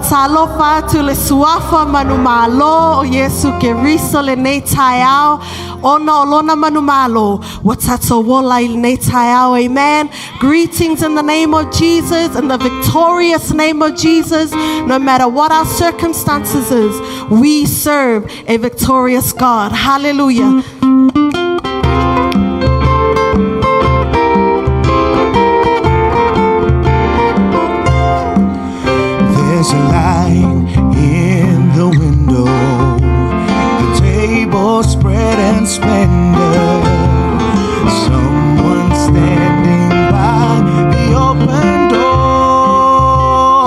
Talofa tu le suafa manumalo o Yesu ke riso le nei taiao ona olona manumalo watato wola il nei taiao. Amen. Greetings in the name of Jesus, in the victorious name of Jesus. No matter what our circumstances is, we serve a victorious God. Hallelujah. There's a light in the window, the table spread in splendor. Someone standing by the open door.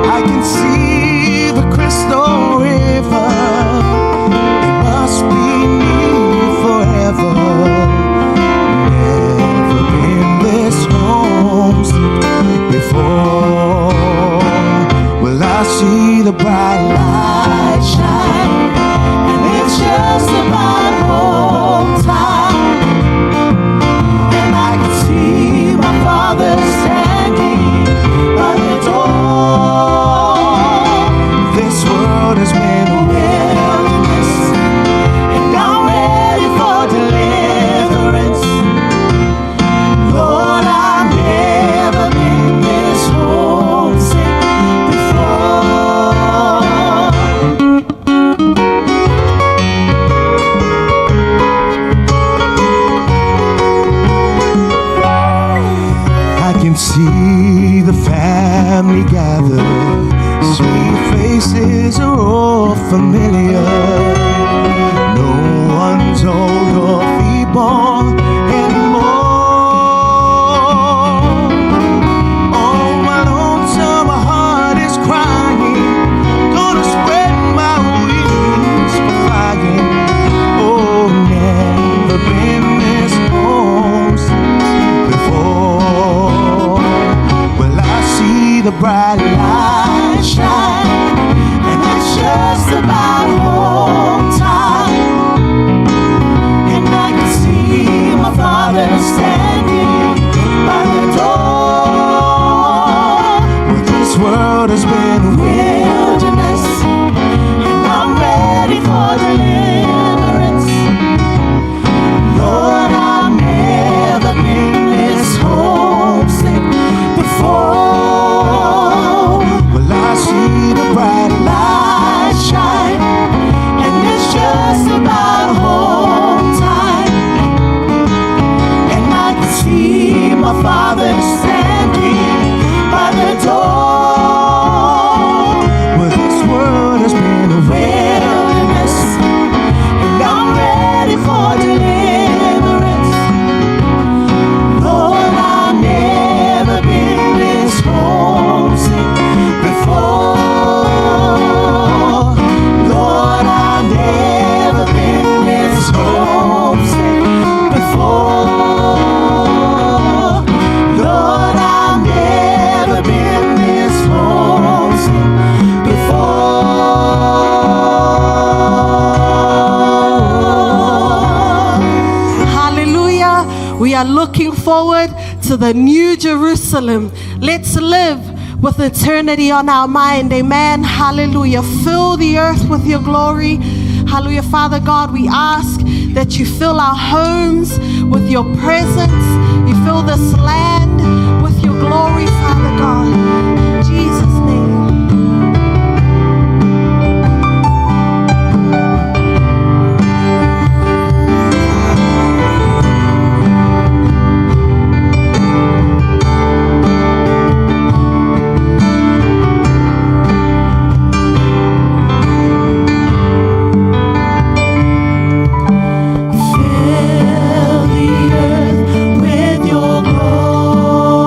I can see the crystal river. It must be near forever. Never been this homesick before. I see the bright light shine, and it's just about home time. And I can see my Father standing by the door. This world has been a wilderness, and I'm ready for deliverance. Lord, I've never been this homesick. See the family gather, sweet faces are all familiar. No one's old or feeble anymore. bright light shine, and it's just about home time. And I can see my Father standing by the door. Well, this world has been a wilderness, and I'm ready for deliverance. Lord, I've never been this homesick before. Well, I see the bright light shine, and it's just about home time. And I can see my Father standing by the door. Well, this world has been a wilderness, and I'm ready for deliverance. Lord, I've never been this homesick before. Lord, I've never been this homesick before. Lord, I've never been this homesick before. Hallelujah. We are looking forward to the new Jerusalem. Let's live with eternity on our mind. Amen. Hallelujah. Fill the earth with your glory. Hallelujah. Father God, we ask that you fill our homes with your presence. You fill this land with your glory, Father God. In Jesus' name. Fill the earth with your glory.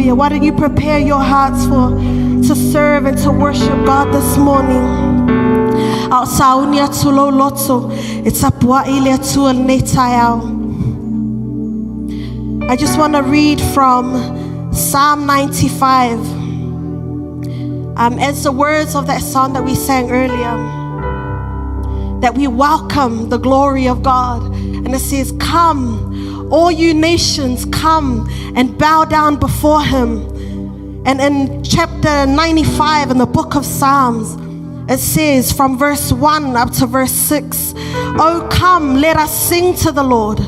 Hallelujah. Why don't you prepare your hearts to serve and to worship God this morning? Ao saunia tulo loto, it's apua ile tual netayao. I just want to read from Psalm 95. As the words of that song that we sang earlier, that we welcome the glory of God. And it says, come, all you nations, come and bow down before him. And in chapter 95 in the book of Psalms, it says from verse 1 up to verse 6, oh, come, let us sing to the Lord.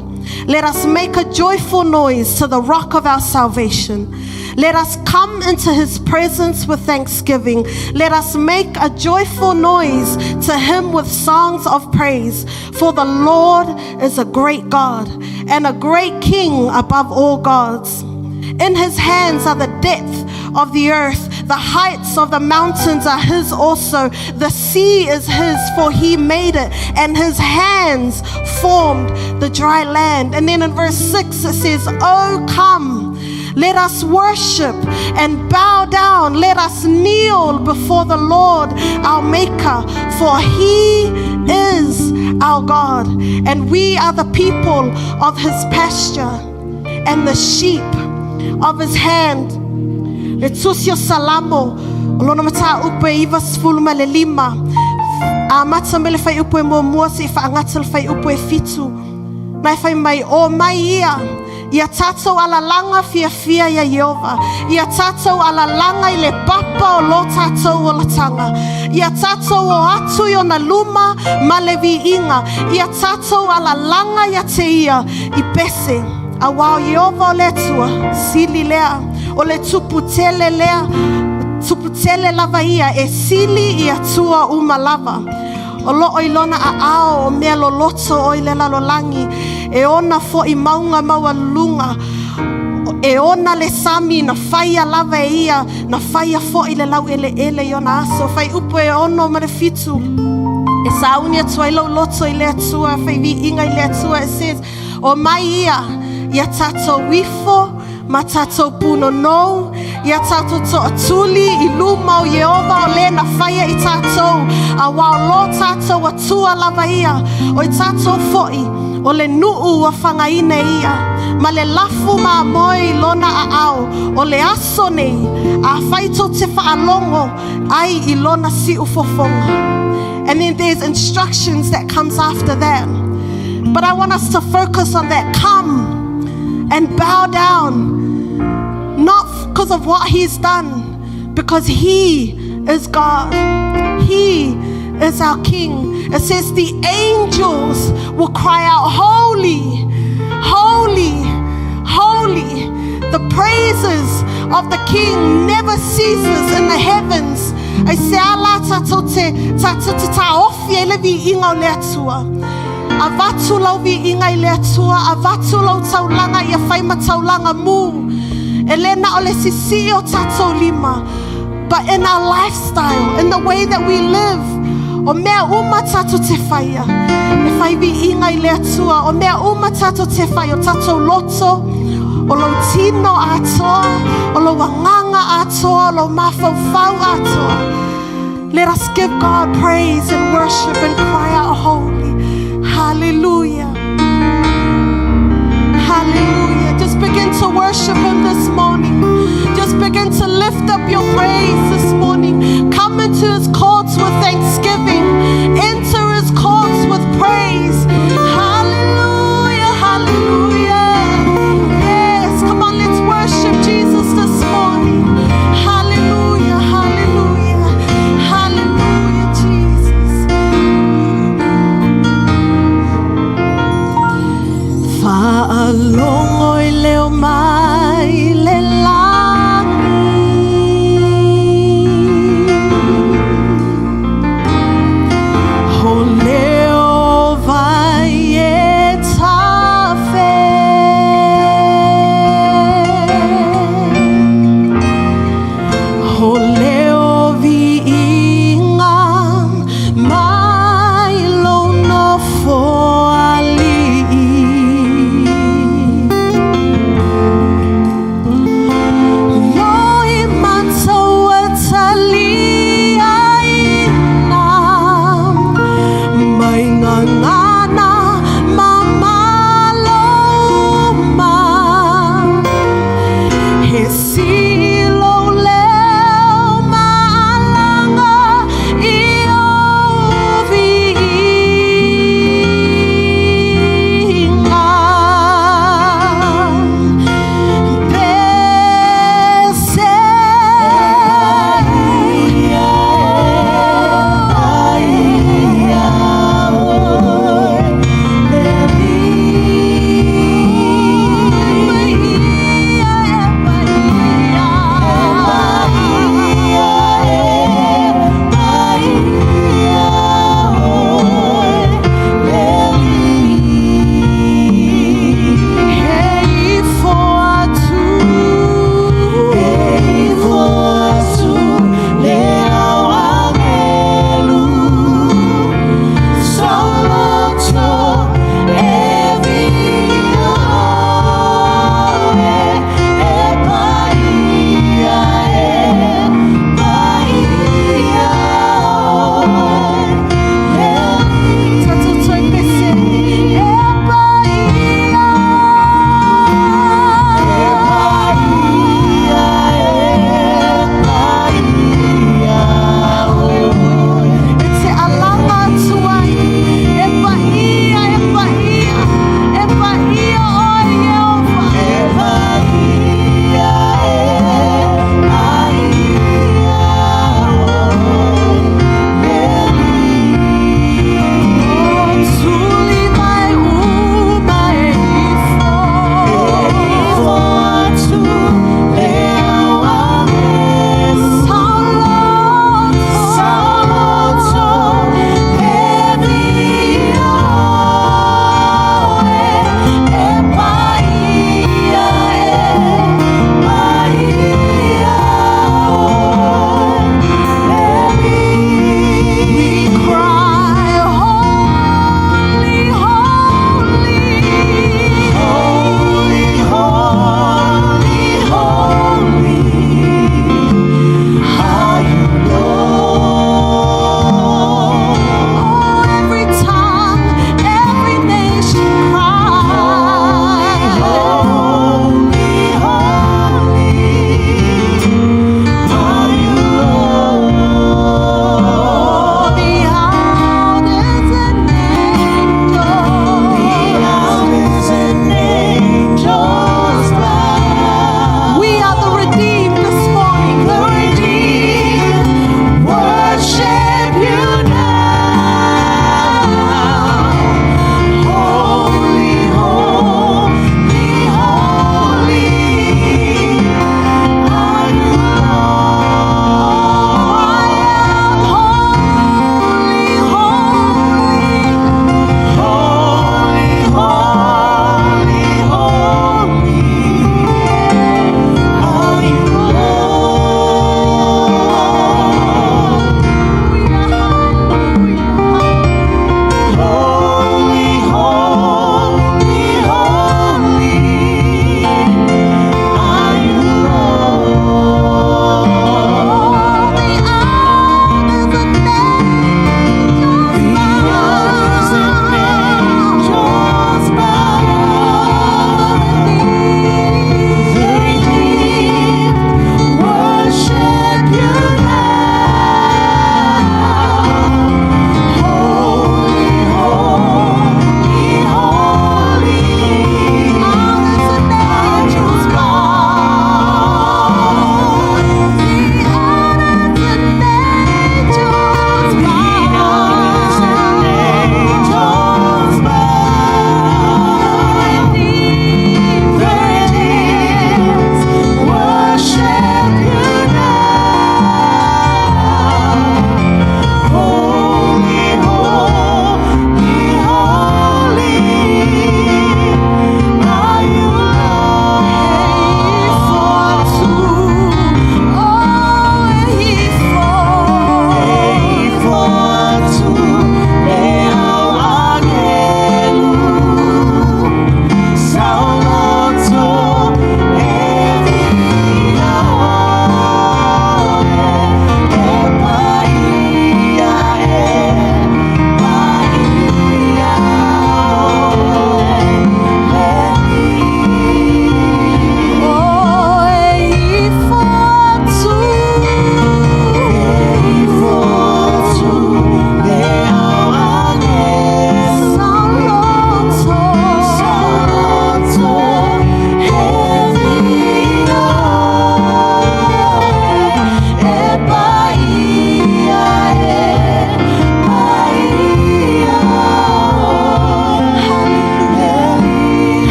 Let us make a joyful noise to the rock of our salvation. Let us come into his presence with thanksgiving. Let us make a joyful noise to him with songs of praise. For the Lord is a great God and a great King above all gods. In his hands are the depths of the earth. The heights of the mountains are his also. The sea is his, for he made it, and his hands formed the dry land. And then in verse 6 it says, oh, come, let us worship and bow down. Let us kneel before the Lord our Maker, for he is our God, and we are the people of his pasture and the sheep of his hand. Letusio salamo, lona mata upe iva sfulma le lima. Amata mele fai upe mo muasi fa angatel fai upe fitu. Nai fai mai o mai ia. Ia tatou ala langa fia fia ya Yehova. Ia tatou ala langa I le papa o lo tatou o la tanga. Ia tatou o atu yo na luma ma le vi inga. Ia tatou ala langa ya te ia I pese. A wao Yehova o le tua sili lea. O le tuputele lea, tuputele lava ia e sili I atua uma lava. O lo ilona a ao o mea lo loto o ile la lolangi. E ona fo I maunga maua lunga. E ona le sami na faia lava e ia, na faia fo ile lau ele iona aso. Fai upo e ono ma le fitu. E sauni atua ilo loto ile atua, fai vi inga ile atua. It says, o mai ia tato wifo, ma tato puno no, ia tato to atuli I luma o Yehova o le na faia I tato, a wao lo tato atua lava ia, o I tato foi, o le nuu a whangaine ia, ma le lafu ma moi lona a ao, o le aso nei, a whaito te whaalongo, ai I lona si ufofonga. And then there's instructions that comes after that. But I want us to focus on that. Come and bow down, not because of what he's done, because he is God. He is our King. It says the angels will cry out, holy, holy, holy. The praises of the King never ceases in the heavens. I say, ala tatote, tatote ta ofie levi inga leatua. Avatu lau vi inga I lea tua, avatu lau taulanga ia whaima taulanga mu. Elena ole sisi o tatou lima. But in our lifestyle, in the way that we live, o mea uma tatou te whaia. E whai vi inga I lea tua, o mea uma tatou te whaia, o tatou loto, o lo tino atoa, o lo wanganga atoa, o lo mawhauwhau atoa. Let us give God praise and worship and cry out holy. Hallelujah. Hallelujah. Just begin to worship him this morning. Just begin to lift up your praise this morning. Come into his courts with thanksgiving. Enter his courts with praise. Hallelujah. Hallelujah. Yes. Come on, let's worship Jesus this morning. Hallelujah. Hallelujah. Hallelujah, Jesus. Fa'alongo I leo mai le langi.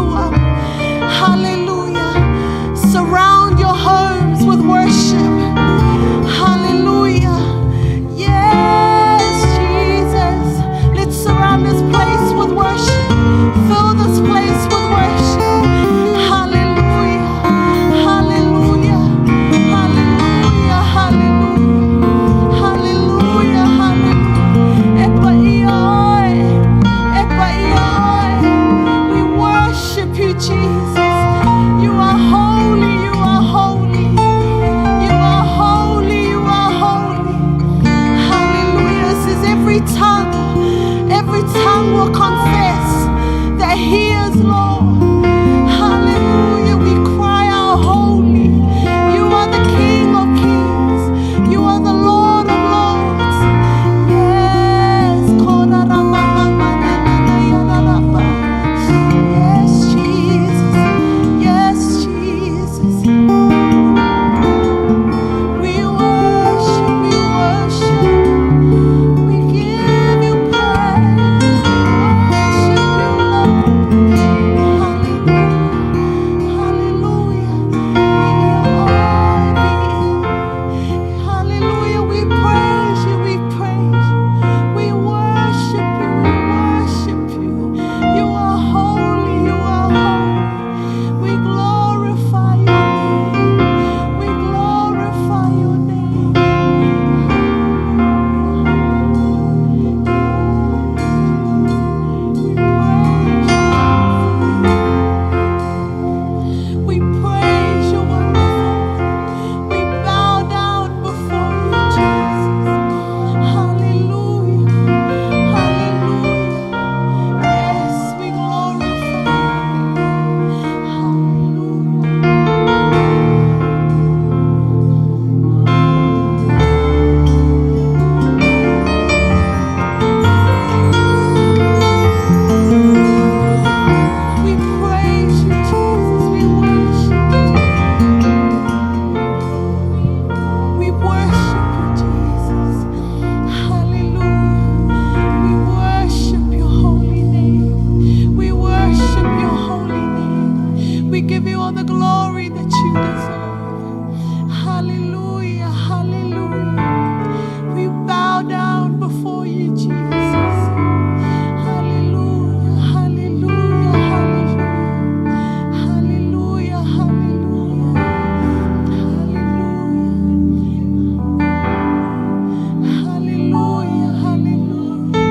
Yeshua. Hallelujah. Surround your homes with worship. Hallelujah. Yes, Jesus. Let's surround this place with worship. Fill this place with worship. Hallelujah. Hallelujah. Hallelujah. Hallelujah. Hallelujah. Hallelujah. Epa ioi. Epa ioi. We worship you, Jesus. You are holy. You are holy. You are holy. You are holy. Hallelujah. It says every tongue will confess that He is Lord. Hallelujah. We cry out holy. You are the King of kings. You are the Lord of lords. Yes. Yes, Jesus. Yes, Jesus. We worship, we worship. We give you praise. Worship you, Lord. Hallelujah. Hallelujah. Hallelujah. We praise you. We praise you. We worship you. We worship you. You are holy. You are holy. We glorify your name. We glorify your name. We praise you, wonderful. We bow down before you, Jesus. Hallelujah. Hallelujah. Yes, we glorify you. Hallelujah. We praise you, Jesus. We worship you. We worship you, Jesus. Hallelujah. We worship your holy name. We worship your holy name. We give you all the glory that you deserve. Hallelujah. Hallelujah. We bow down before you, Jesus. Hallelujah. Hallelujah. Hallelujah. Hallelujah. Hallelujah. Hallelujah. Hallelujah.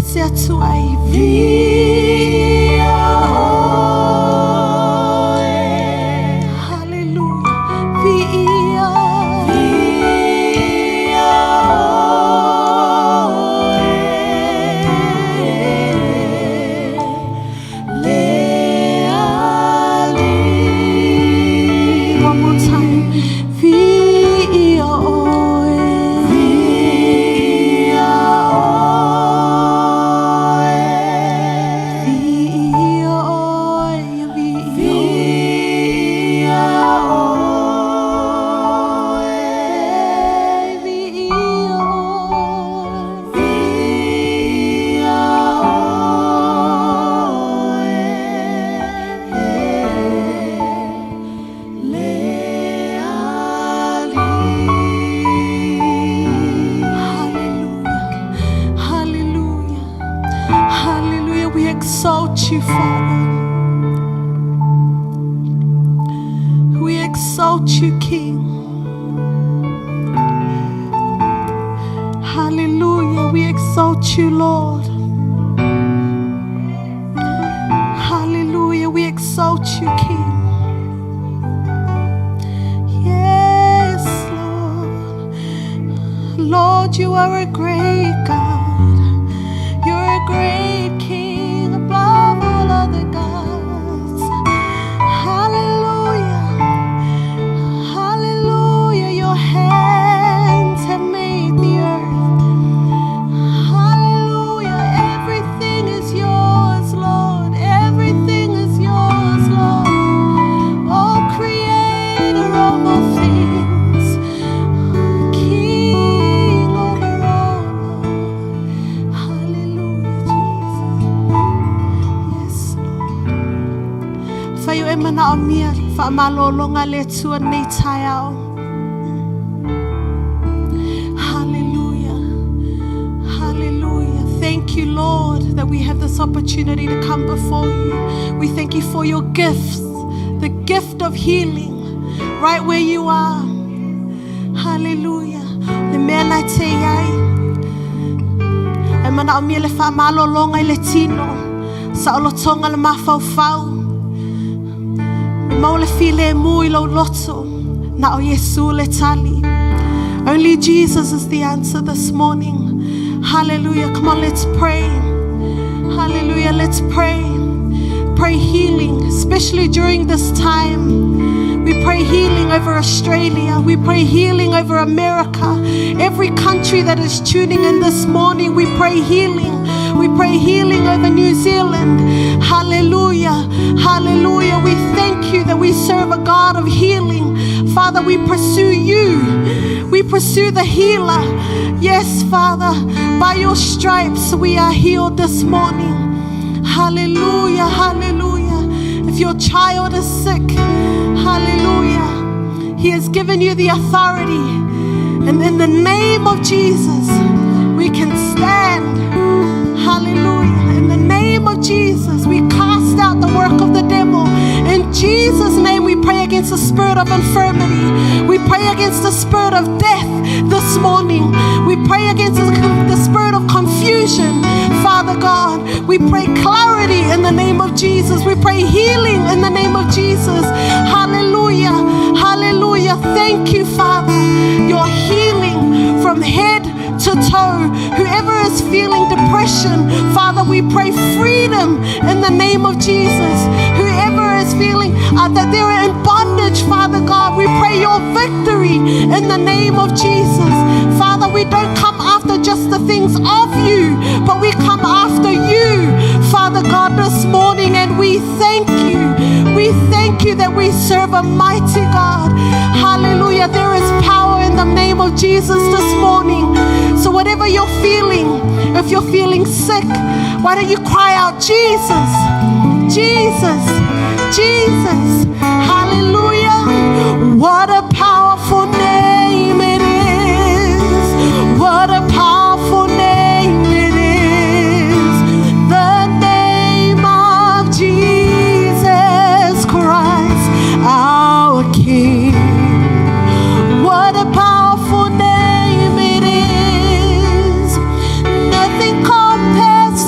Blessed atu ai. Exalt you, Father. We exalt you, King. Hallelujah. We exalt you, Lord. Hallelujah. We exalt you, King. Yes, Lord. Lord, you are a great God. You're a great King above all other gods. Hallelujah. Hallelujah. Your hands have made the earth. Hallelujah. Everything is yours, Lord. Everything is yours, Lord. Oh, creator of all things. King over all. Hallelujah, Jesus. Yes, Lord. Fayo emana omia fa malolonga le tua nei taiao. Hallelujah. Hallelujah. Thank you, Lord, that we have this opportunity to come before you. We thank you for your gifts, the gift of healing, right where you are. Hallelujah. Le mea nai te iai. E mana o mia le wha malolonga I le tino, sa o lo tonga le mawhauwhau. Me mau le file mui lo loto, na o Yesu le tali. Only Jesus is the answer this morning. Hallelujah. Come on, let's pray. Hallelujah. Let's pray. Pray healing, especially during this time. We pray healing over Australia. We pray healing over America. Every country that is tuning in this morning, we pray healing. We pray healing over New Zealand. Hallelujah. Hallelujah. We thank you that we serve a God of healing. Father, we pursue you. We pursue the healer. Yes, Father, by your stripes we are healed this morning. Hallelujah. Hallelujah. If your child is sick, hallelujah, He has given you the authority. And in the name of Jesus, we can stand. Hallelujah. In the name of Jesus, we cast out the work of the devil. In Jesus' name, we pray against the spirit of infirmity. We pray against the spirit of death this morning. We pray against the spirit of confusion. Father God, we pray clarity in the name of Jesus. We pray healing in the name of Jesus. Hallelujah. Hallelujah. Thank you, Father. Your healing from head to toe. Whoever is feeling depression, Father, we pray freedom in the name of Jesus. Whoever is feeling that they're in bondage, Father God, we pray your victory in the name of Jesus. Father, we don't come after just the things of you, but we come after you, Father God, this morning, and we thank you. We thank you that we serve a mighty God. Hallelujah. There is power in the name of Jesus this morning. So whatever you're feeling, if you're feeling sick, why don't you cry out, Jesus, Jesus, Jesus. Hallelujah. What a powerful name it is. What a powerful name it is. The name of Jesus Christ, our King. What a powerful name it is. Nothing compares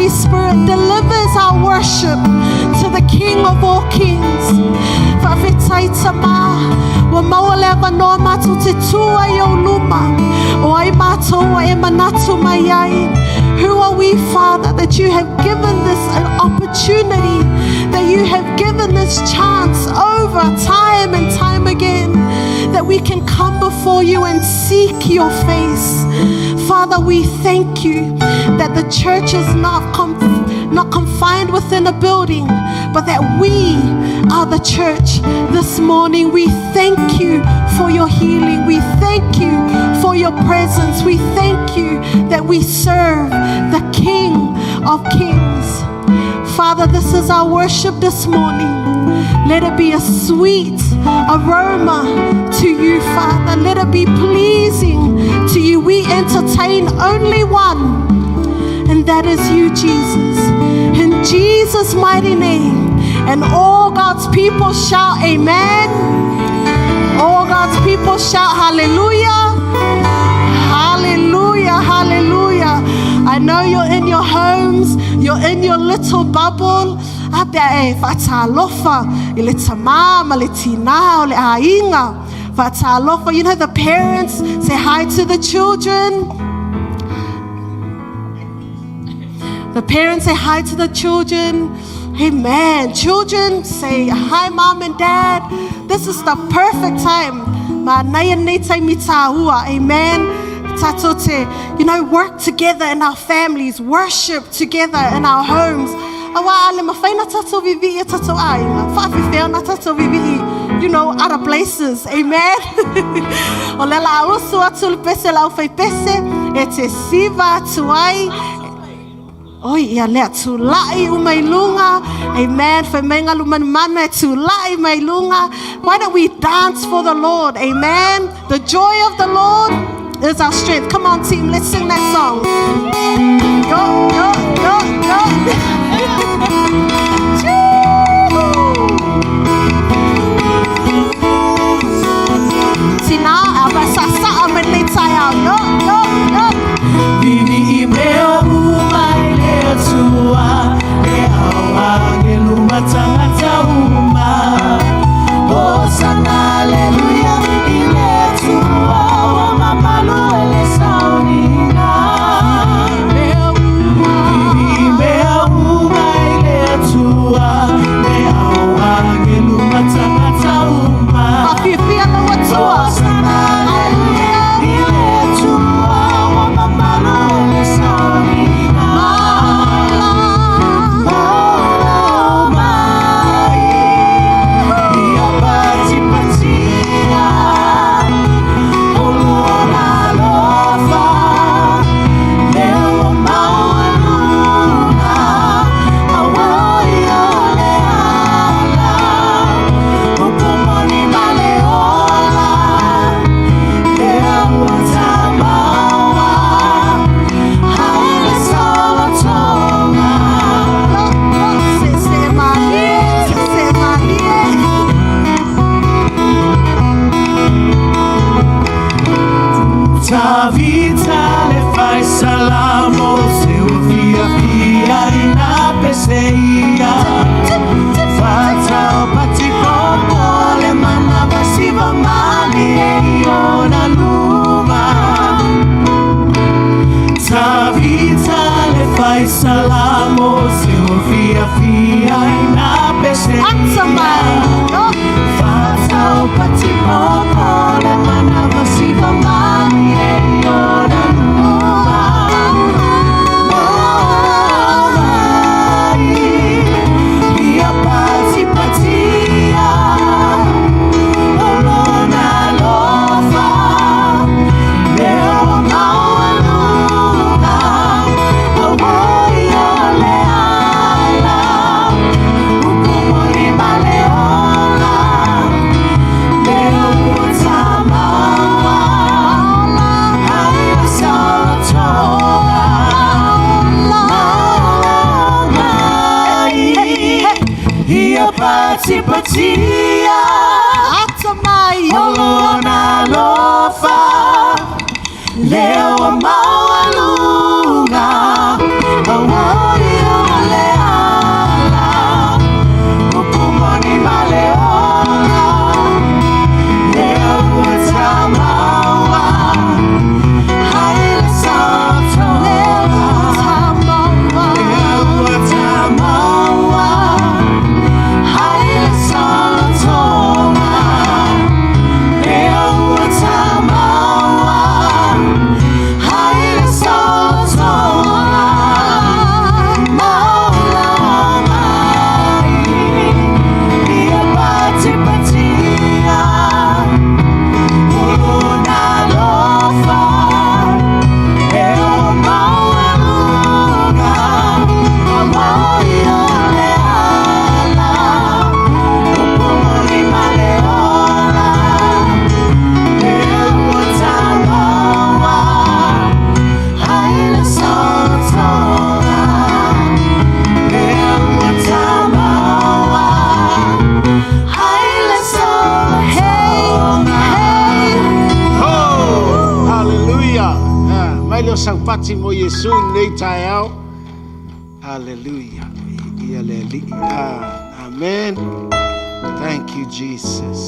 Holy Spirit delivers our worship to the King of all kings. Whawhetaitama, wa maualeva no matu te tua i o luma, o ai mātou e manatu mai ai. Who are we, Father, that you have given this an opportunity, that you have given this chance over time and time again, that we can come before you and seek your face. Father, we thank you that the church is not confined within a building, but that we are the church this morning. We thank you for your healing. We thank you for your presence. We thank you that we serve the King of Kings. Father, this is our worship this morning. Let it be a sweet aroma to you, Father. Let it be pleasing to you. We entertain only one, and that is you, Jesus. In Jesus' mighty name. And all God's people shout amen. All God's people shout hallelujah. Hallelujah, hallelujah. I know you're in your homes, you're in your little bubble. You know, the parents say hi to the children. The parents say hi to the children. Amen. Children say hi, mom and dad. This is the perfect time. Amen. You know, work together in our families, worship together in our homes. You know, other places. Amen. Oi, ia lea tulai umai lunga. Amen. Femenga lumanmana tulai mai lunga. Why don't we dance for the Lord? Amen. The joy of the Lord is our strength. Come on, team, let's sing that song. Yo, yo, yo, yo. Tina, abasasa amenitaya. Yo, yo, yo. Vivi imeo umai lea tua, e awa geluma tangata uma. Hosanna, haleluya, ile tua, wa mamalu ele sauninga. Vivi imeo umai lea tua, e awa geluma tangata uma. Afifia na watua. Hosanna, haleluya, ile tua, wa mamalu ele sauninga. Ta vita le fai salamo, se via via ina peseia. Fata o pati popo le mana pasiva mali e ona luma. Ta vita le fai salamo, se via via ina peseia. Fata o pati popo le mana pasiva mali e ona luma. Ia pati patia, olona lofa, leo maualuga, awoi oleala, ukumoni maleola, leo utamawa, aia sautoga, maogai, ia pati patia, olona lofa, leo maualuga, awoi pati mo Yesu nei tai au. Hallelujah. Amen. Thank you, Jesus.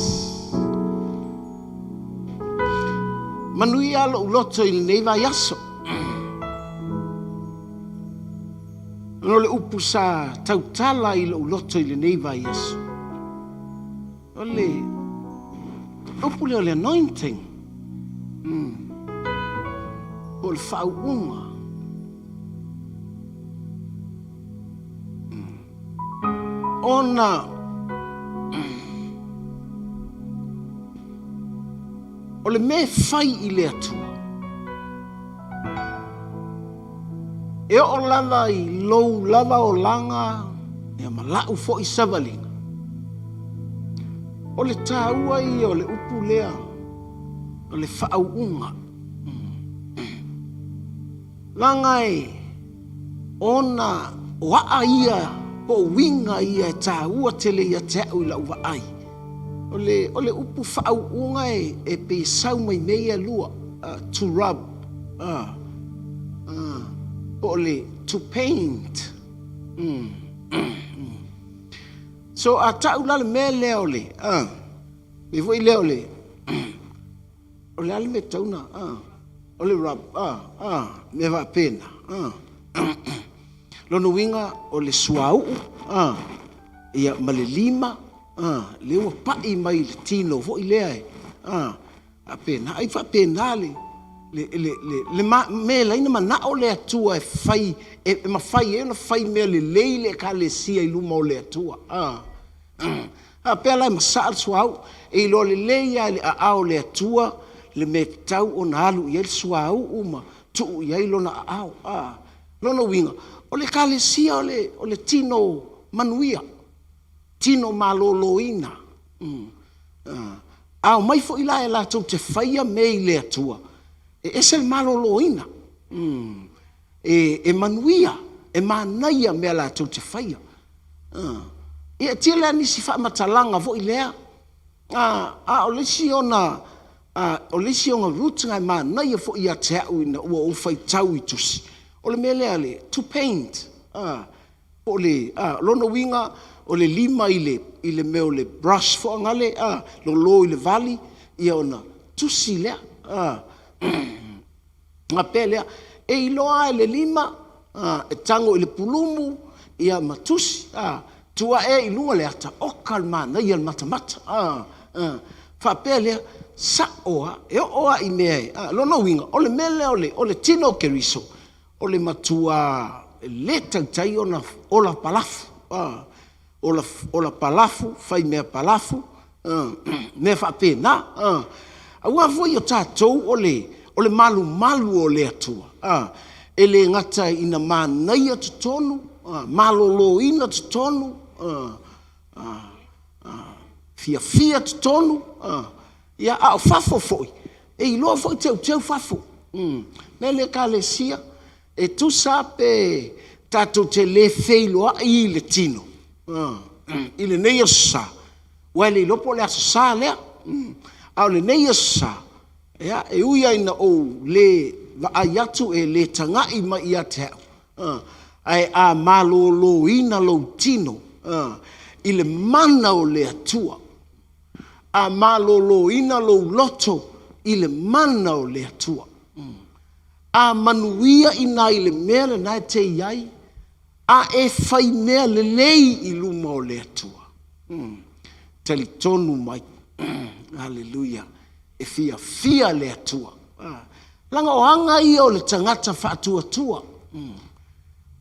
Manui alo uloto il neva yaso. No le upu sa tautala i lo uloto il neva yaso. Ole upu le anointing. Ol fauunga. Ona ole me fai i le atua. E o lava i lou lava o langa e malau fo i savalinga. Ole tāua i ole upu lea. Ole whaauunga. Langa e ona waa ia po winga ia e tāua tele ia te au i lau waai. Ole upu whaauunga e pe sau mai mea lua. To rub. Ole to paint. So a tau lale me leo le. Me voi leo le. Ole ale me tauna. Ole rub. Me va pena. Lono winga ole suau. Ia male lima. Lewa pai mai le tino. Voi lea e. A pena. Ai fa pena le. Le me la ina mana o le atua e fai e ma fai e na fai me le leile ka le sia i luma o le atua a pe la ma sa suau e lo le leia le a o le atua le me tau o na alu i suau uma tu i lo na a lo no winga o le ka le sia o le tino manuia tino maloloina a mai fo ila e la tu te fai me le atua ese el maloloina. E manuia, e manaia mea la tau te whaia. E tila nisi wha matalanga vo i lea. O lesi ona rutunga e manaia vo i a te au ina ua o whai tau i tusi. O le mea lea le, to paint. O le, lono winga, o le lima i le meo le brush fo angale, lo i le vali, i ona tusi lea. Nga pelea e iloa e le lima e tango i le pulumu ia matusi tua e ilunga le ata okal mana ia matamata fa pelea sa oa e oa i mea lono winga o le mele o le tino keriso o le matua le tautai o la palafu o la palafu fai mea palafu me fa pena aua foi o tātou o le malu o le atua. E le ngata ina mānaia tutonu, malolo ina tutonu, fia tutonu, ia au fafo foi. E iloa foi teu fafo. Me le ka le sia, e tu sape tatou te le feiloa i le tino. I le neia sa. Wale ilopo le asa sa lea. Au le neia sa. Ya e uia ina o le vaayatu e le tangai mai ia te au. Ai a malolo ina lo tino. I le mana o le atua. A malolo ina lo loto i le mana o le atua. A manuia ina i le mea le nai te iai. A e fai mea le lei i luma o le atua. Tali tonu mai. Hallelujah. E fia le atua. Langa o anga ia o le tangata whaatua.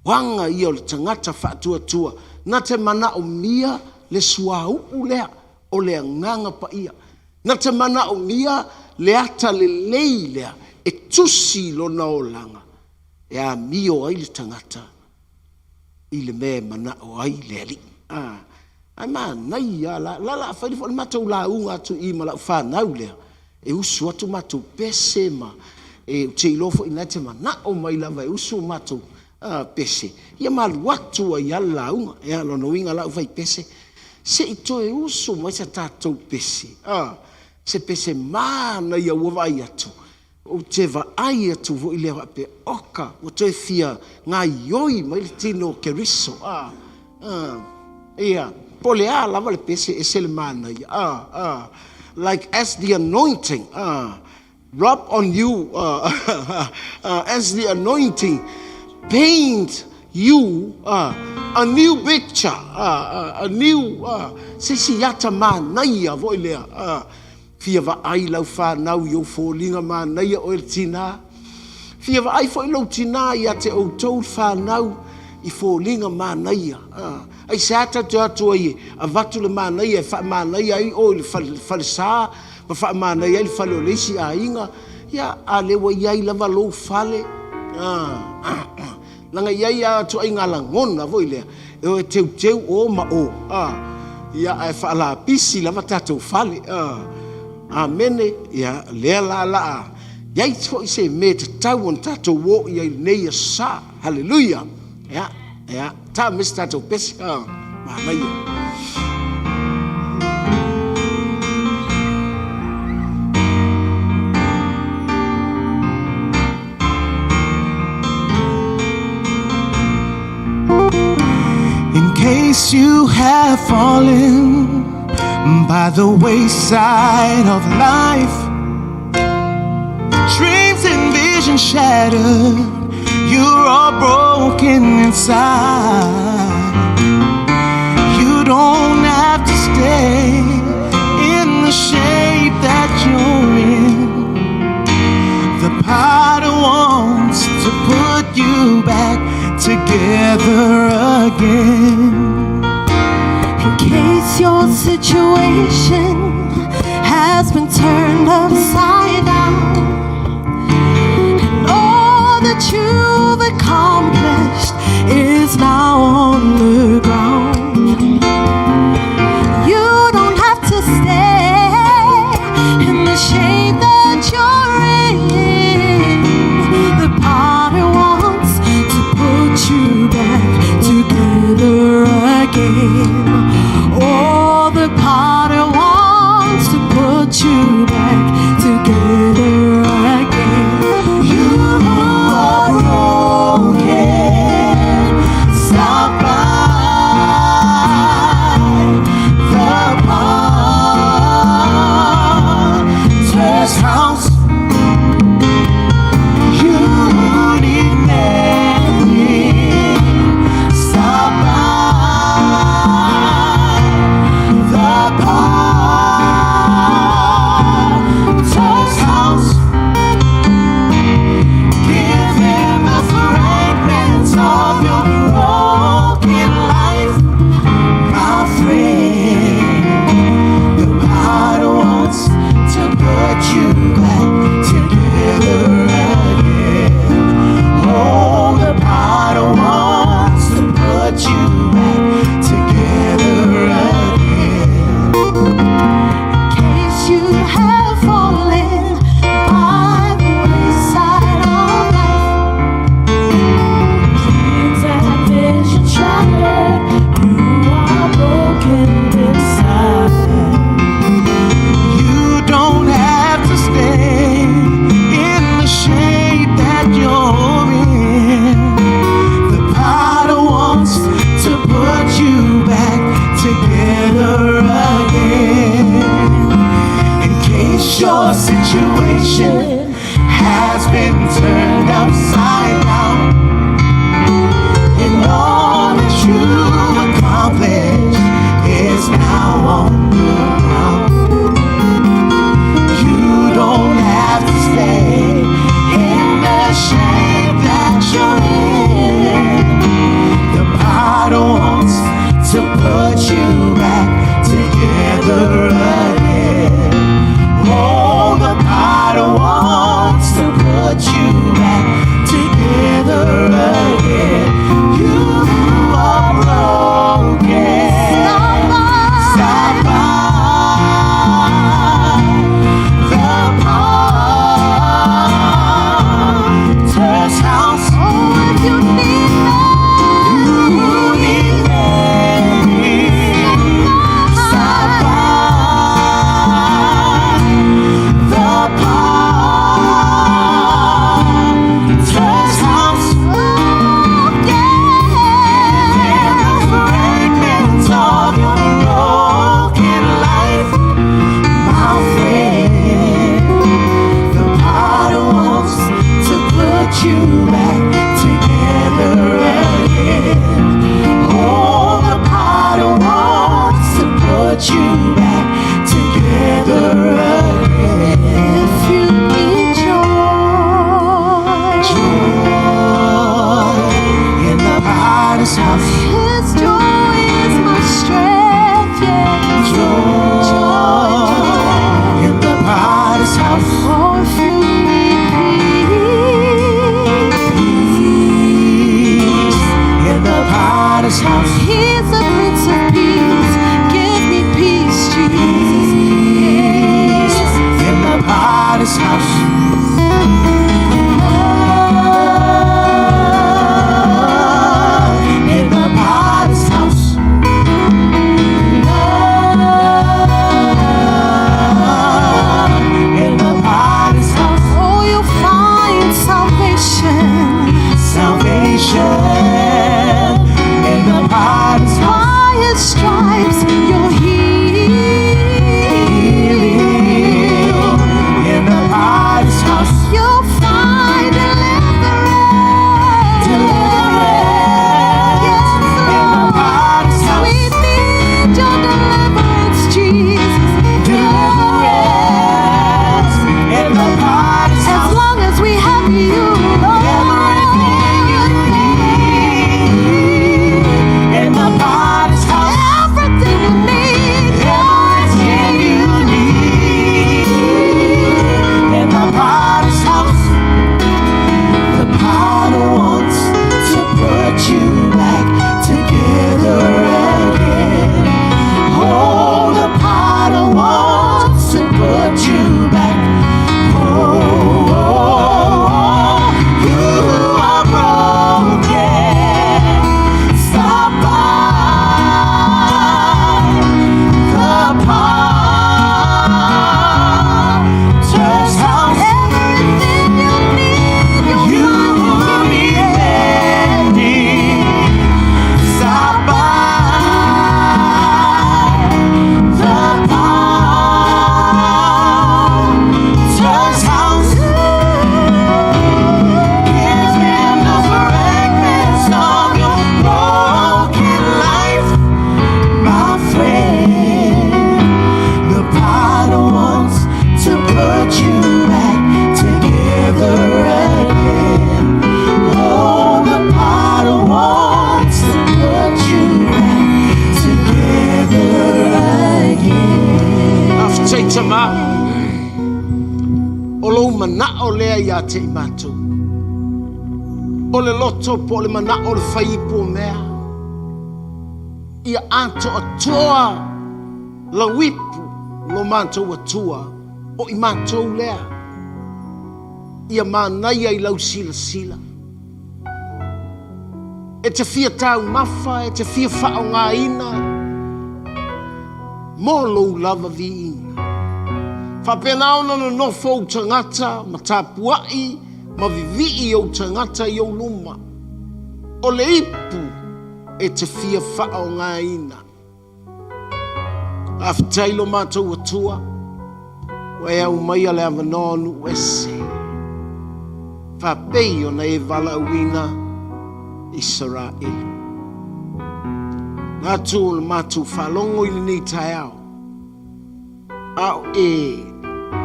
Wanga ia o le tangata whaatua. Na te mana o mia le suau lea o le nganga pa ia. Na te mana o mia le ata le lei lea e tusi lo na o langa. E a mio ai le tangata i le me mana o ai le ali. Ai ma nai ia la whairi fo le matau la unga atu i ma la whanau lea. E usu atu matou pese ma e te ilofo ina te mana o mai lava e usu matou pese ia malu atu ai ala unga e alo no inga la vai pese se ito e usu mai sa tatou pese se pese mana ia ua vai atu o te vaai atu vo i lea pe oka o te fia ngā ioi mai le tino keriso ia pole a lava le pese e se le mana like as the anointing rub on you as the anointing paint you a new picture a new sisiata manai a vo i lea fia vaai lau whanau i o fōlinga manai a o el tina fia vaai fo i lau tina i a te outou whanau i fōlinga manai ai se ata te atua i a vatu le manai e wha manai ai o le whalesā ma wha manai ai le whale o leisi a inga ia a lewa iai lava lou whale langa iai a tu ai ngā langona vo i lea e o e teu o ma o ia e wha la pisi lava tatou whale amene ia lea la iai fo i se me te tau on tatou wo iai nei a sa hallelujah ia ta mis tatou pesi mamai In case you have fallen by the wayside of life, dreams and visions shattered, you're all broken inside. You don't have to stay in the shape that you're in. The potter wants to put you back together again. In case your situation has been turned upside down and all that you've accomplished is now on the ground, you don't have to stay in the shape that you're in. The potter wants to put you back together again. Oh, the potter wants to put you back together again. You are broken, stop by the potter's house. You need mending, stop by Potter's house. His joy is my strength, yeah. Joy in the Potter's house. Oh, if you need Peace in the Potter's house. He's the Prince of Peace. Give me peace, Jesus. Peace in the Potter's house. In the Potter's house. In the Potter's house. Oh, you'll find salvation. Salvation in the Potter's house. By His stripes, you're healed. In the Potter's house. You'll find deliverance. Deliverance in the Potter's house. We need your deliverance, Jesus. Deliverance in the Potter's As house. long as we have you, Everything you need in the Potter's house. everything you need. Everything you need in the Potter's house. The Potter wants to put you back together again. Oh, the Potter wants to put you back. Oh, you are broken. Stop by the Potter's house. Everything you need, You need mending. Stop by the Potter's house. Give him the fragments of your broken life, my friend. The Potter wants to put you back together again. Oh, the Potter wants to put you back together again. Aftaitama. Olo mana o lea ia te imatu. Ole loto po le mana o le whaipo mea. Ia ato atoa la wipu lo manto atua o i manto lea. Ia manai ai lau sila sila. E te fia tau mafa, e te fia whao ngā ina. Mo lou lava vi inga. Whapena ona no nofo o tangata, ma tapuai, ma vivi o tangata i o luma. O le ipu e te fia whao ngā ina. Awhitailo mātou atua, wai au mai ale awanonu ese. Whapei ona e vala uina Israel. Nā tū o le mātou whalongo i le nei tai au. Au e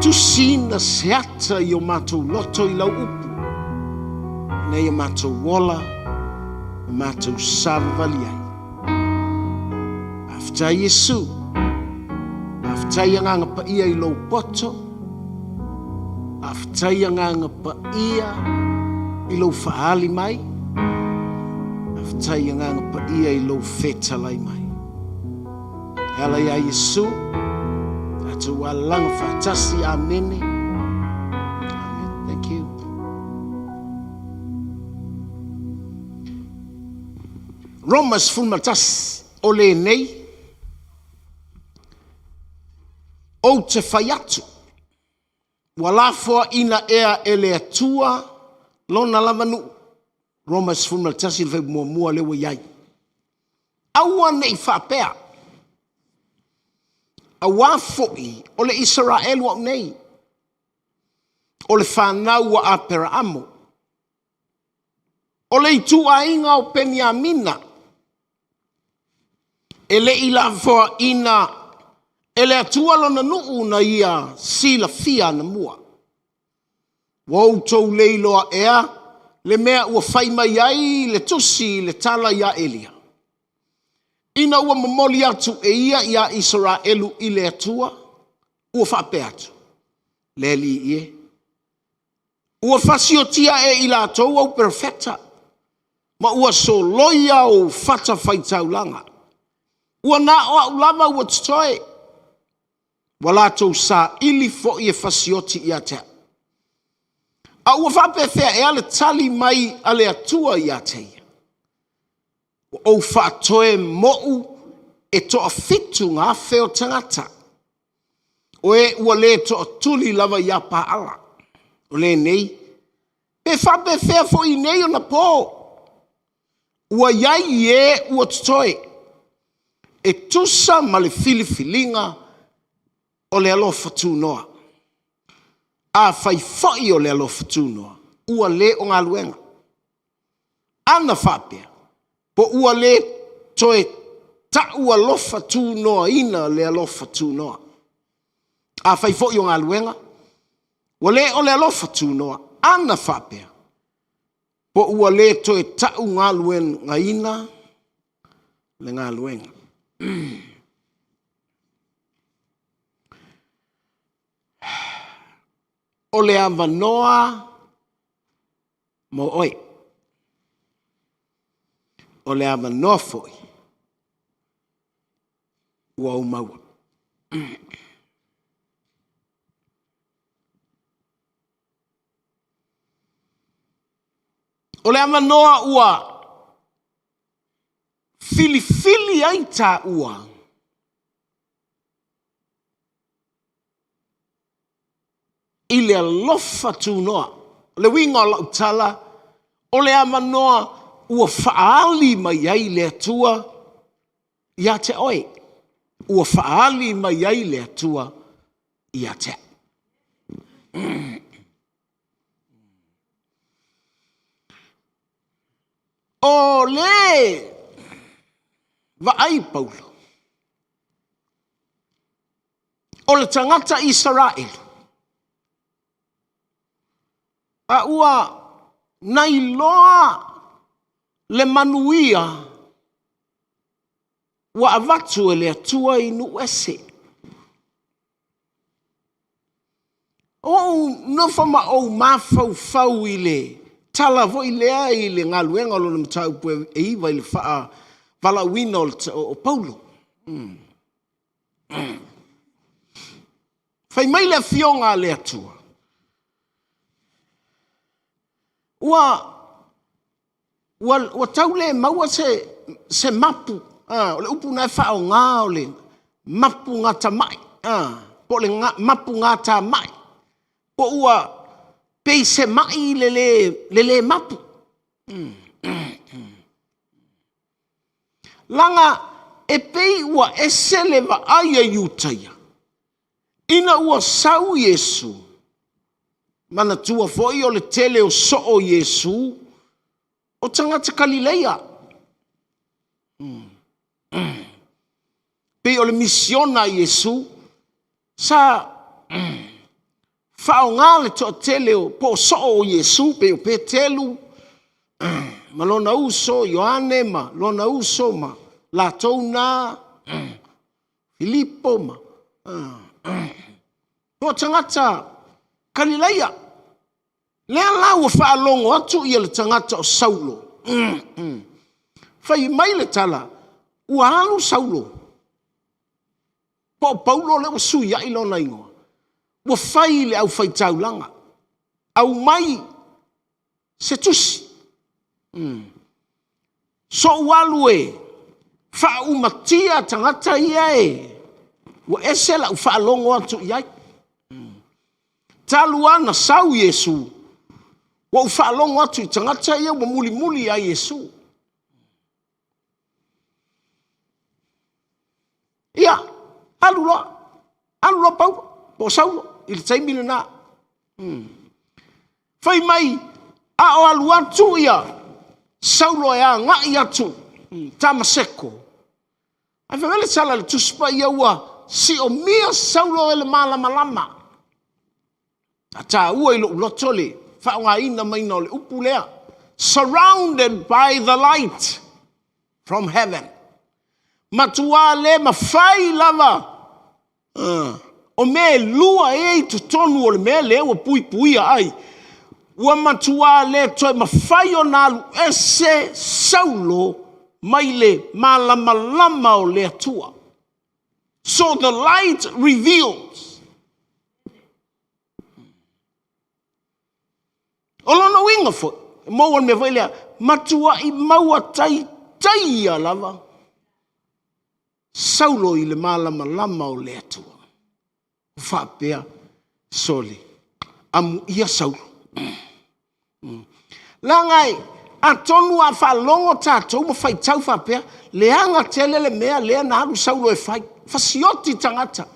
tusina seata i o mātou loto i lau upu. Nei o mātou wola, o mātou savavali ai. Aftai Yesu, aftai anganga pa ia i lau poto, aftai anganga pa ia i lau faali mai, aftai anganga pa ia i lau fetalai mai. Ela ia Yesu, atu walanga fatasi amene. Amen. Thank you. Romans fulmatas ole nei. O te whaiatu. Walafoa ina ea ele atua lona lavanu. Romans fulmatas il fai mua lewa iai. Aua nei whapea. A wafoi o le Israel wa nei. O le whanau wa apera amo. O le itua inga o Peniamina. E le ilafoa ina. E le atua lona nuu na ia sila fia na mua. Wautou leiloa ea le mea ua whai mai ai le tusi le tala ia Elia. Ina ua mamoli atu e ia Israelu i le atua, ua whape atu. Le li ie. Ua whasiotia e ila atou au perfecta. Ma ua so loia o whata whaitaulanga. Ua na o ulama ua tutoe. Wala tau sa ili fo i e whasioti ia te. A ua whape whea e ale tali mai ale atua ia te. O whaatoe mo'u e toa fitu ngā wheo tangata. O e ua le toa tuli lava ia paala. O le nei. Pe whape whea fo i nei o na pō. Ua iai e ua tutoe. E tusa ma le filifilinga o le alofa tūnoa. A whai whai o le alofa tūnoa. Ua le o ngā luenga. Ana whapea. Po ua le toe ta ua lofa tūnoa ina le alofa tūnoa. A whai whai o ngā luenga. Ua le o le alofa tūnoa. Ana whapea. Po ua le toe ta u ngā luenga ina le ngā luenga. O le avanoa mo oi. O le avanoa foi. Ua umaua. O le avanoa ua fili ai tā ua. I le alofa tūnoa. Le winga o lau tala. O le avanoa ua whaali mai ai le atua. Ia te oi. Ua whaali mai ai le atua. Ia te. O le vaai Paulo. O le tangata Israel. A ua nai loa le manuia ua avatu e le atua i nu ese. O no fama o mafau i le tala vo i lea i le ngaluenga lo na matau pue e iwa i le faa vala wina o Paulo. Fai mai le fionga le atua. Ua tau le maua se mapu. Le upu nai whao ngā o le mapu ngā ta mai. Po le mapu ngā ta mai. Po ua pei se mai le mapu. Langa e pei ua ese le wa aia iutaia. Ina ua sau Yesu. Mana tua foi o le tele o so o Yesu. O tangata Galileia. Pe o le misiona Yesu. Sa whao ngā le to tele o po so o Yesu. Pe o pe telu. Ma lona uso Ioane ma. Lona uso ma. La tauna. Filipo ma. O tangata Galileia. Lea la ua whaalongo atu i le tangata o Saulo. Whai mai le tala. Ua alu Saulo. Po Paulo le wasu ia ilo na ingoa. Ua whai le au whai taulanga. Au mai se tusi. So walu e. Wha umatia tangata ia e. Ua ese la u whaalongo atu iai. Taluana sau Yesu. Wa u whaalongo atu i tangata ia wa muli a Yesu. Ia, aluloa pau, po saulo, i le taimile nā. Whai mai, a o alu atu ia, saulo e a ngai atu, tamaseko. Ai whawele tala le tuspa ia ua, si o mia saulo e le malama. A tā ua i lo ulotole, whaonga ina maina o le upu lea. surrounded by the light from heaven. Matua le mawhai lava. O me lua e to tonu o le me le o pui pui ai. Ua matua le toi mawhai o nalu ese Saulo mai le malama lama o le atua. So the light reveals. Olona winga fo. Mo me vai le matua I maua tai tai a lava. Saulo I le malama lama o le atua. Whapea soli. Amu ia Saulo. Langai, a tonu a whalongo tātou ma whai tau whapea, leanga tele le mea lea na aru Saulo e whai. Whasioti tangata.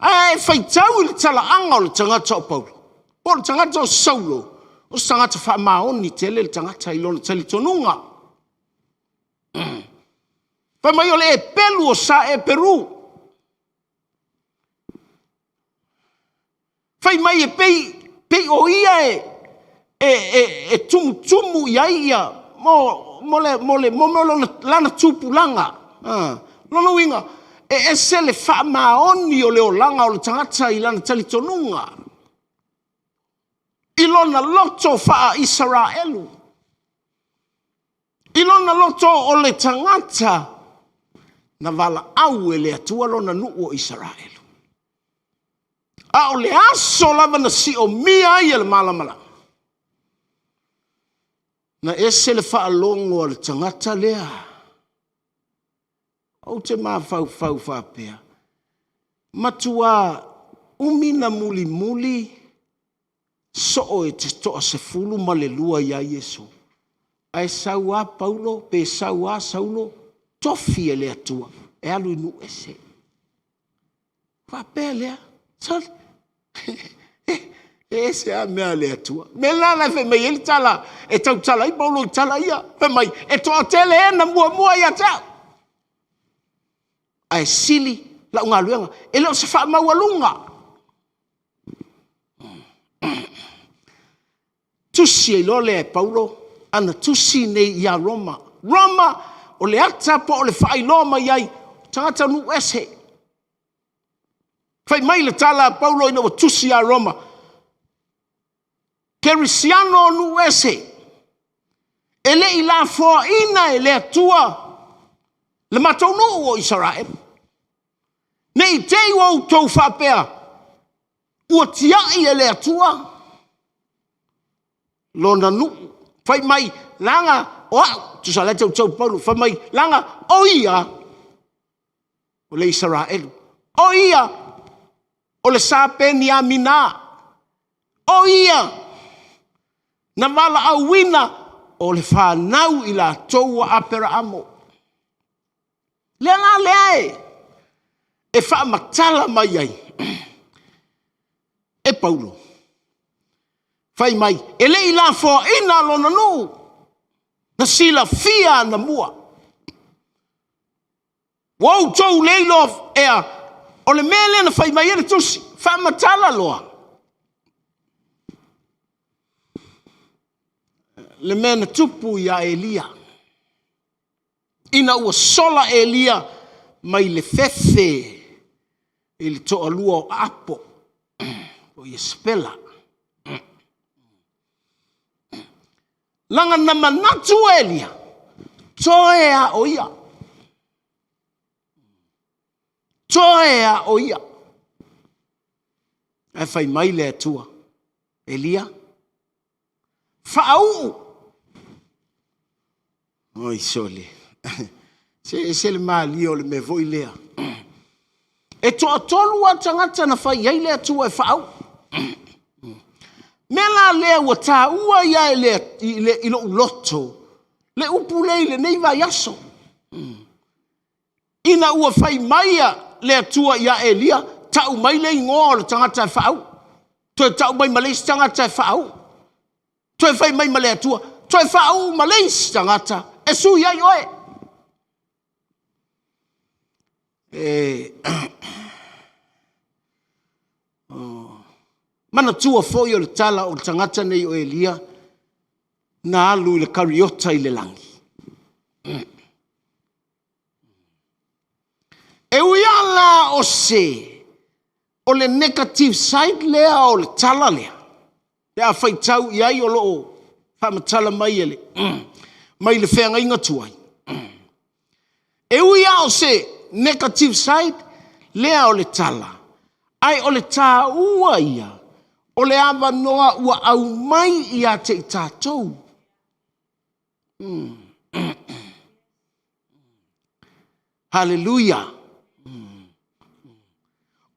Ai, whai tau le tala anga o le tangata o Paulo. O le tangata o Saulo. O tangata wha maoni tele le tangata ilona tali tonunga. Whai mai o le e pelu o sa e Peru. Whai mai e pei o ia e tumu iai ia. Mo lana tupulanga. Lono winga. E se le wha maoni o le o langa o le tangata I lana tali tonunga. Ilona loto wha Israelu. Ilona loto o le tangata na wala au e le atua lona nuu o Israelu. A o le aso lava na si o mia I le malamala. Na ese le wha alongo o le tangata lea. O te maa fau whapea. Matua umina muli so o e te toa se fulu ma le lua ia Yesu. Ai saua Paulo pe saua Saulo tofi e le atua. E alu inu ese. Whapea lea. Sal. Ese a mea le atua. Me lana fe mai ele tala. E tau tala I Paulo I tala ia. Fe mai. E toa tele e na mua ia tau. Ai sili la unga luenga. E leo se wha maualunga. Tusi e lole e Paulo. Ana tusi nei ia Roma. Roma o le ata po o le whai loma iai. Tangata nu ese. Fai mai le tala Paulo ina wa tusi a Roma. Kerisiano nu ese. Ele I la fo ina e le atua. Le matau no o Israel. Nei te o tau whapea. Ua tiai e le atua. Lona nu. Fai mai langa. Oa. Tu sa le tau Paulo. Fai mai langa. O ia. O le Israel. O ia. O le sapeni a mina. O ia. Na wala awina. O le whanau I la toua apera amo. Lea lea e wha matala mai ai. E Paulo. Fai mai. E le I la fo ina lona nu. Na sila fia na mua. Wau tau leilo ea. O le mele na fai mai ere tusi. Wha matala loa. Le mena tupu ia Elia. Ina ua sola Elia mai le fefe I le toa lua o apo o ia spela. Langa na manatu Elia toea o ia. Toea o ia. E fai mai le atua Elia whaau. Oi soli. Se le mali o le me voi lea. E toa tolu a tangata na whai ai lea tua e whaau. Mela lea ua tā ua ia I lo uloto. Le upu lei le neiva yaso. Ina ua whai maia lea tua ia Elia. Tau mai le ingoa le tangata e whaau. Toe tau mai maleis tangata e whaau. Toe whai mai malea tua. Toe whaau maleis tangata. E sui ai oe. Mana tua foi o le tala o le tangata nei o Elia, na alu i le kariota i le langi. E uiala o se, o le negative side lea o le tala lea. Le a whaitau i ai o loo, whamatala mai ele, mai le whenga inga tuai. E uia o se, negative side, lea o le tala. Ai o le tā ua ia, o le awa noa ua au mai ia te i tātou. Hallelujah.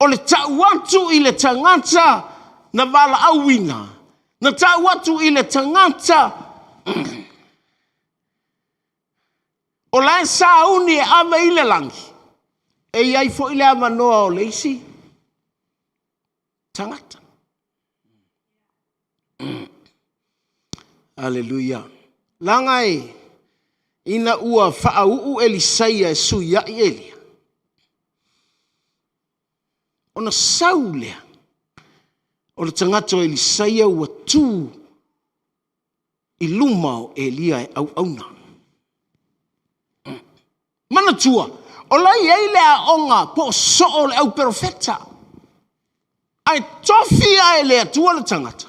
O le tau atu i le tangata na wala awina. Na tau atu i le tangata o lai sauni e ava i le langi. E iai fo i le ama noa o leisi. Tangata. Hallelujah. Langai ina ua whaau Elisaia e suia i Elia. Ona saulea. O le tangata o Elisaia ua tū i luma o Elia e au auna. Mana tua, o lai eile a onga po so o le au profeta. Ai tofi a ele atua le tangata.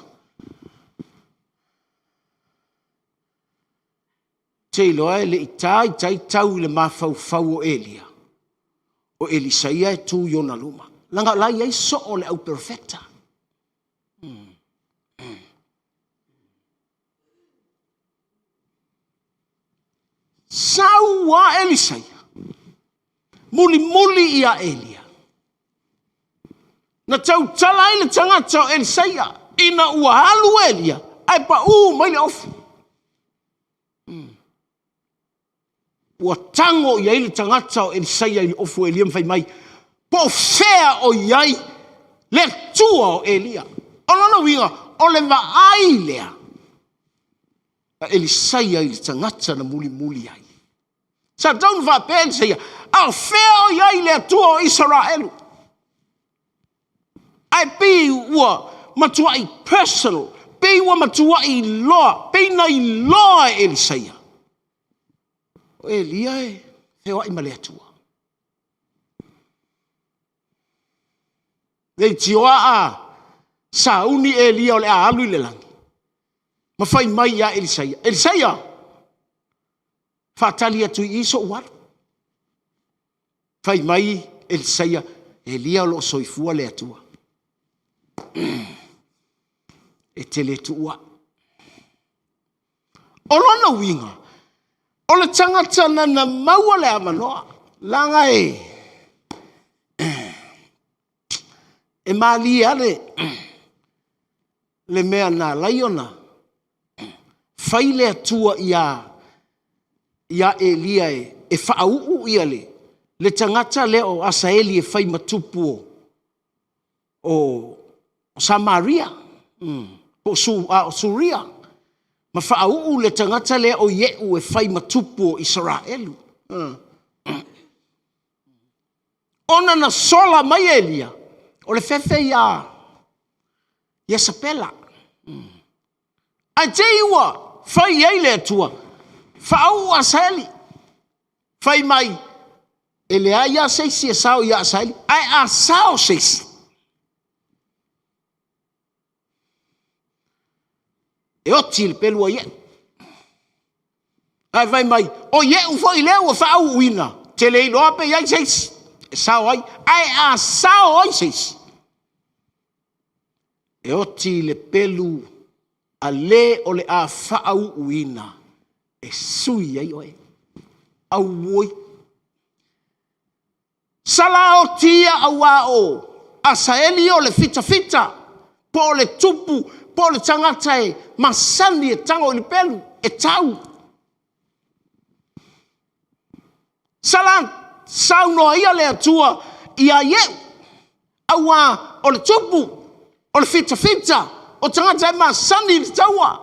Te iloa ele i tai tau le mafau o Elia. O Elisaia e tū yona luma. Langa lai ei so o le au profeta. Sau wa Elisaia. Muli ia Elia. Na tau tala ile tangata o Elisaia. Ina ua halu Elia. Ai pa mai le ofu. Ua tango ia ile tangata o Elisaia ile ofu Elia mwhai mai. Po fea o iai le tua o Elia. Olona winga, o le vaai lea. Elisaia ile tangata na muli ai. Sa taun va pe Elisaia. Au fea o iai le tua o Israelu. Ai pi ua matua i personal. Pi ua matua i loa. Pi na i loa Elisaia. O Elia e fea i male atua. Nei tioa a sauni Elia o le alu i le langi. Ma fai mai a Elisaia. Elisaia, fatali atu i iso waru. Fai mai Elisaia, Elia o lo soifua le atua. E te le tua. O lona winga, o le tangata na maua le amanoa. Langa e mali ale le mea na laiona fai le atua ia Elia e whaau ia le tangata le o Asaeli e fai matupu o Samaria o Suria ma whaau le tangata le o Yeu e fai matupu o Israelu ona na sola mai Elia o le fefe ia sapela. Ai te iwa, fai ei le atua. Whaau Asaeli. Fai mai, ele a ia seisi e sao ia Asaeli. Ai a sao seisi. E oti le pelua ie. Ai vai mai, o ie u foi leo o whaau uina. Te le ilo ape iai seisi. E sao ai. Ai a sao ai seisi. E oti le pelu a le o le a whaau uina. E sui ai oe. Au woi. Sala o tia awa o. Asaeli o le fita. Po le tupu. Po le tangata e. Masani e tango le pelu. E tau. Sala saunoa ia le atua. Ia ieu. Awa o le tupu. O le fita, o tangata e masani le taua.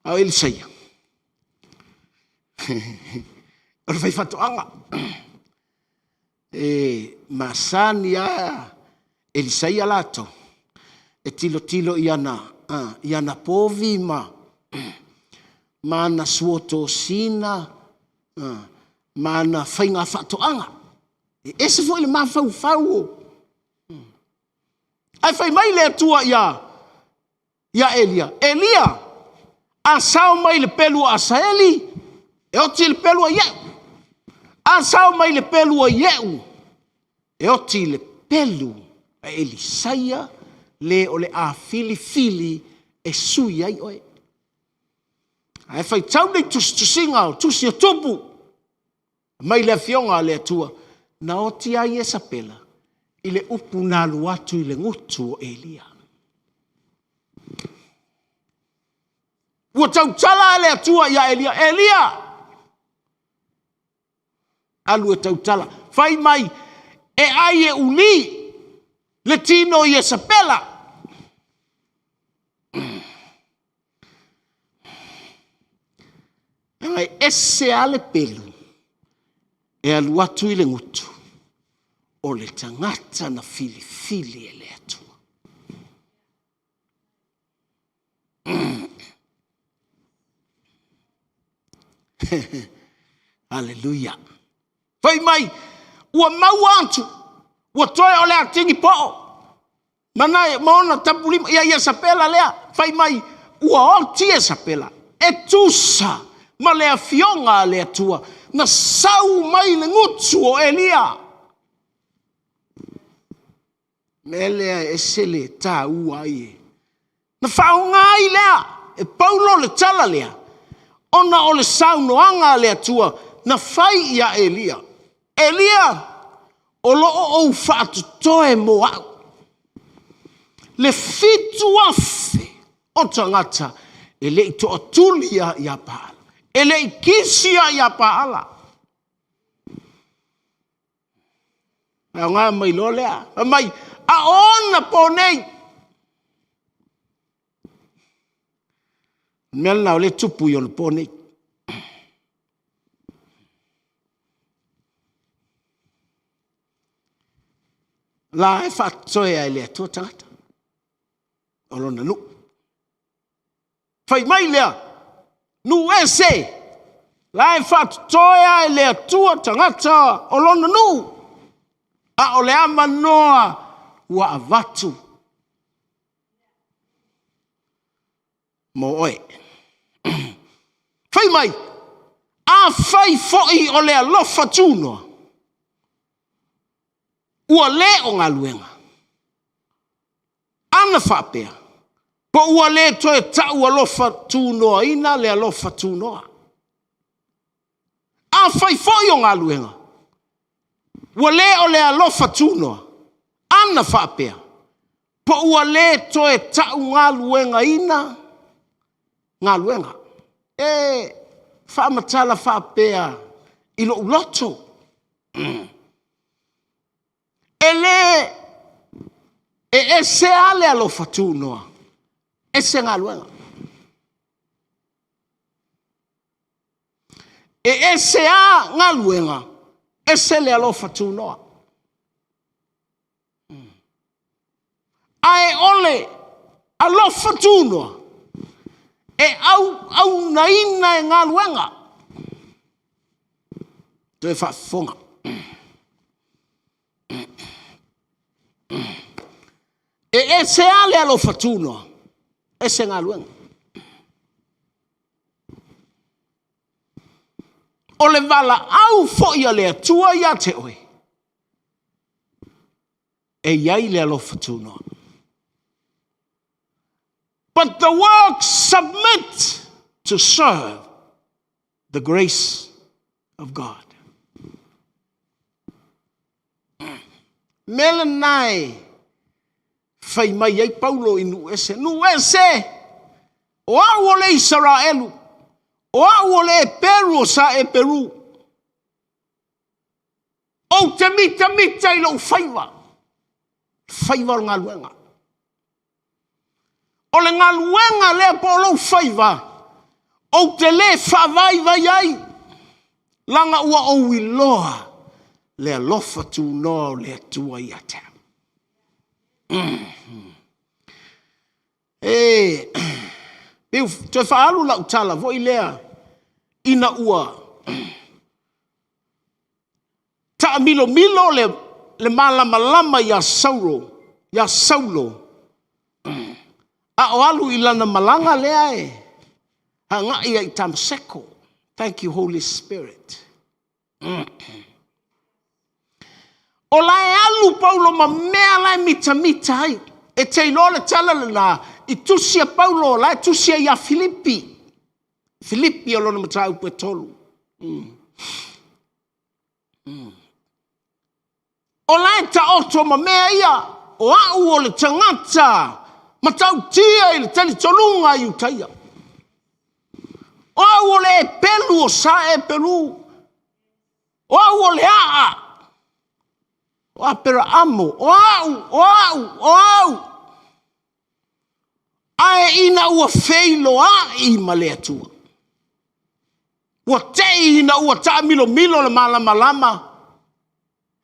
Au Elisaia. O le whaifatoanga. masani Elisaia lato. Tilo iana povi mana suoto sina, mana whainga whatoanga. Ese foi le mawhau. Ai whai mai le atua ia Elia. Elia, a sao mai le pelu a Saeli, e oti le pelu a ieu. A sao mai le pelu a ieu, e oti le pelu a Elisaia, le o le a fili e sui ai oe. Ai whai tau nei tusinga o tusi a tupu. Mai le fionga le atua. Na oti ai e sapela. I le upu nā luatu i le ngutu o Elia. Ua tau tala le atua ia Elia. Elia! Alu e tau tala. Whai mai e ai e uli. Le tino i e sapela. Ngai ese ale pelu. E alu atu i le ngutu. O le tangata na fili e le atua. Hallelujah. Whai mai, ua mau antu. Ua toe o le atingi po'o. Manai, maona tapulima, ia sapela lea. Whai mai, ua o tia sapela. E tusa, ma lea fionga lea tua. Na sau mai le ngutu o Elia. Melea e sele ta ua ie. Na whaunga i lea. E paulo le tala lea. Ona o le sau noanga lea tua. Na whai ia Elia. Elia, o loo ou whaatu toe mo au. Le fitu afe o tangata. E le ito atulia ia paala. E le ikisia ia paala. A ngā mai lo lea. A mai, a ona po nei. Mel nao le tupu i ona po nei. La e whatoe ai lea tua tangata. O lona nu. Whai mai lea. Nu ese. La e whatoe ai lea tua tangata. O lona nu. A o le ama noa. Ua avatu. Mo oe. Whai mai. A whai foi o le alofa tūnoa. Ua le o ngā luenga. Ana whapea. Po ua le toe tau alofa tūnoa ina le alofa tūnoa. A whai foi o ngā luenga. Ua le o le alofa tūnoa. Ana whapea. Po ua le toe tau ngā luenga ina. Ngā luenga. E whaamatala whapea. Ilo uloto. E se ale alofa tūnoa. E se ngā luenga. E se a ngā luenga. E se le alofa tūnoa. Ai ole alofa tūnoa. E au naina e ngā luenga. Te whaafonga. E se ale alofa tūnoa. E se ngā luenga. O le vala au fo'i a le atua ia te oe. E iai le alofa tūnoa. But the work submit to serve the grace of God. Melanai. Whai mai ai Paulo i nu ese. Nu ese! O au o le Israelu. O au o le Peru o sa e Peru. O te mita i lau whaiva. Whaiva o ngā luenga. O le ngā luenga le po lau whaiva. O te le whawai vai ai. Langa ua o iloa. le alofa tu no le tua ia te. Piu, te whaalu la utala, vo i lea, ina ua. Ta milo le malama ya Saulo. A o alu ilana malanga lea e. Ha ngai ai tamseko. Thank you, Holy Spirit. O lai alu Paulo ma mea lai mita ai. E te ino le tala le na i tusia Paulo lai tusia ia Filipi. Filipi o lona mata upu e tolu. O lai ta oto ma mea ia. O au o le tangata. Matau tia i le tali tolunga i utaia. O au o le e pelu o sa e pelu. O au o le aa. O apera amo. O au. Ae ina ua feilo a i male atua. Ua te ina ua ta milo le malama.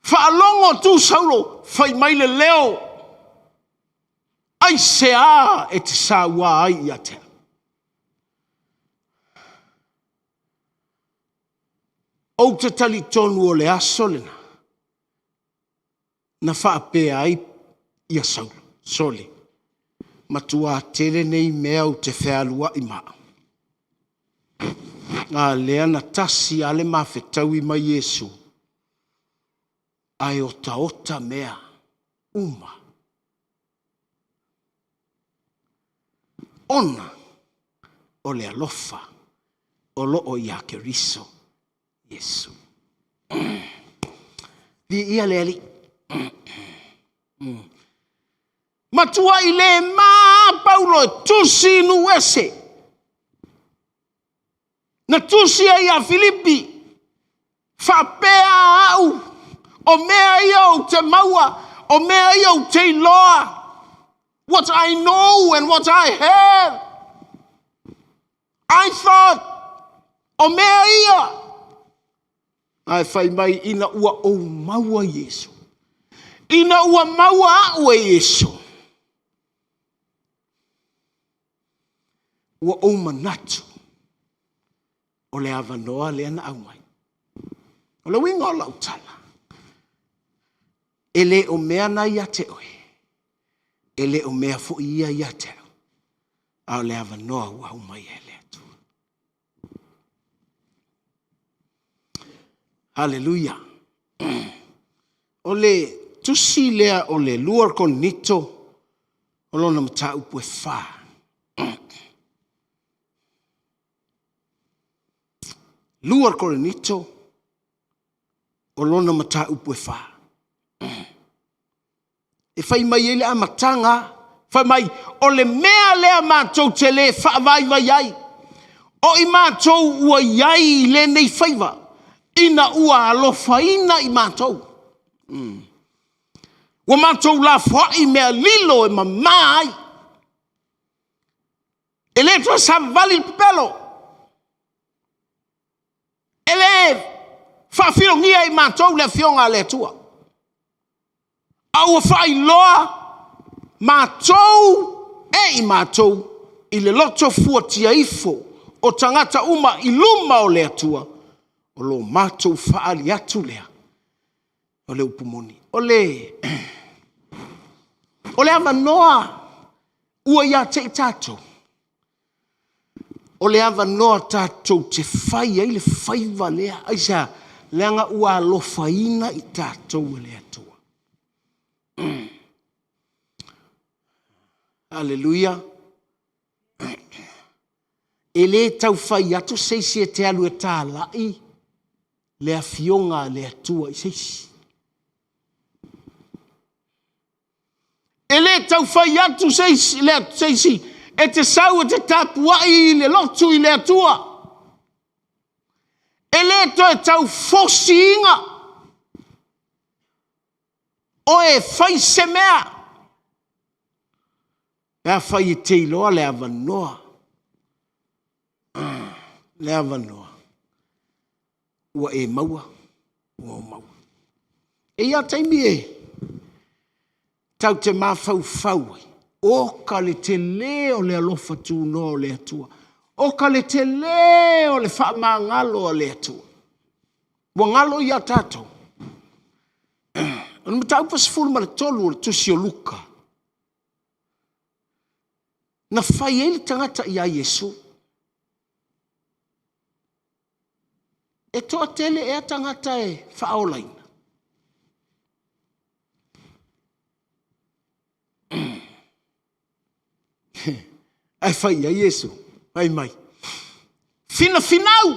Whaalongo tu Saulo. Whai mai le leo. Ai se a e te sa ua ai ia te. O te tali tonu o le aso lena. Na whaapea ai ia Saulo. Soli. Matua tere nei mea o te whealua i maa. Ngā lea na tasi ale mawhetau i mai Yesu. Ai ota mea uma. Ona o le alofa o loo ia ke riso Yesu. Vi ia le ali. Matua i le ma Paulo e tusi nu ese. Na tusi ai a Filipi. Whapea au. O mea ia o te maua. O mea ia o te loa. What I know and what I have. I thought. O mea ia. Ai whai mai ina ua o maua Yesu. Ina ua maua ue Yesu. Ua o manatu. O le avanoa le ana au mai. O le winga o lau tala. Ele o mea na ia te oe. Ele o mea fo ia te au. Au le avanoa ua au mai ele atu. Hallelujah. O le tusi lea o le luar kon nito. O lona mata upu e wha. Luar kon nito. O lona mata upu e wha. E whai mai ele a matanga. Whai mai o le mea lea mātou te le whaavai ai. O i mātou ua iai le nei whaiva. Ina ua alofa ina i mātou. Ua mātou la whai mea lilo e mamai. E le tua samvali pelo. E le whawhiongia i mātou le whionga le tua. Au whai loa mātou e i mātou i le loto fuatia ifo o tangata uma i luma o le atua o lo mātou whaali atu lea o le upumoni o le avanoa ua ia te i tātou o le avanoa tātou te whai ai le whaiva lea aisa leanga ua alofaina i tātou le atua. Hallelujah. Ele tau whai atu seisi e te alu e tā lai. Le a fionga le atua i seisi. Ele tau whai atu seisi e te sau e te tapuai le lotu i le atua. Ele to e tau fosi inga. O e whai se mea. Ea whai e te iloa le avanoa. Le avanoa. Ua e maua. Ua o maua. ia taimi tau te mawhau. O ka le te leo le alofa tūno o le atua. O ka le te leo le whaamangalo o le atua. Wa ngalo ia tātou. Ono matau pasifuru ma le tolu o le tusi o Luka. Na whai ele tangata ia Yesu. E toa tele e tangata e whaolaina. Ai whai ia Yesu. Ai mai. Fina finau.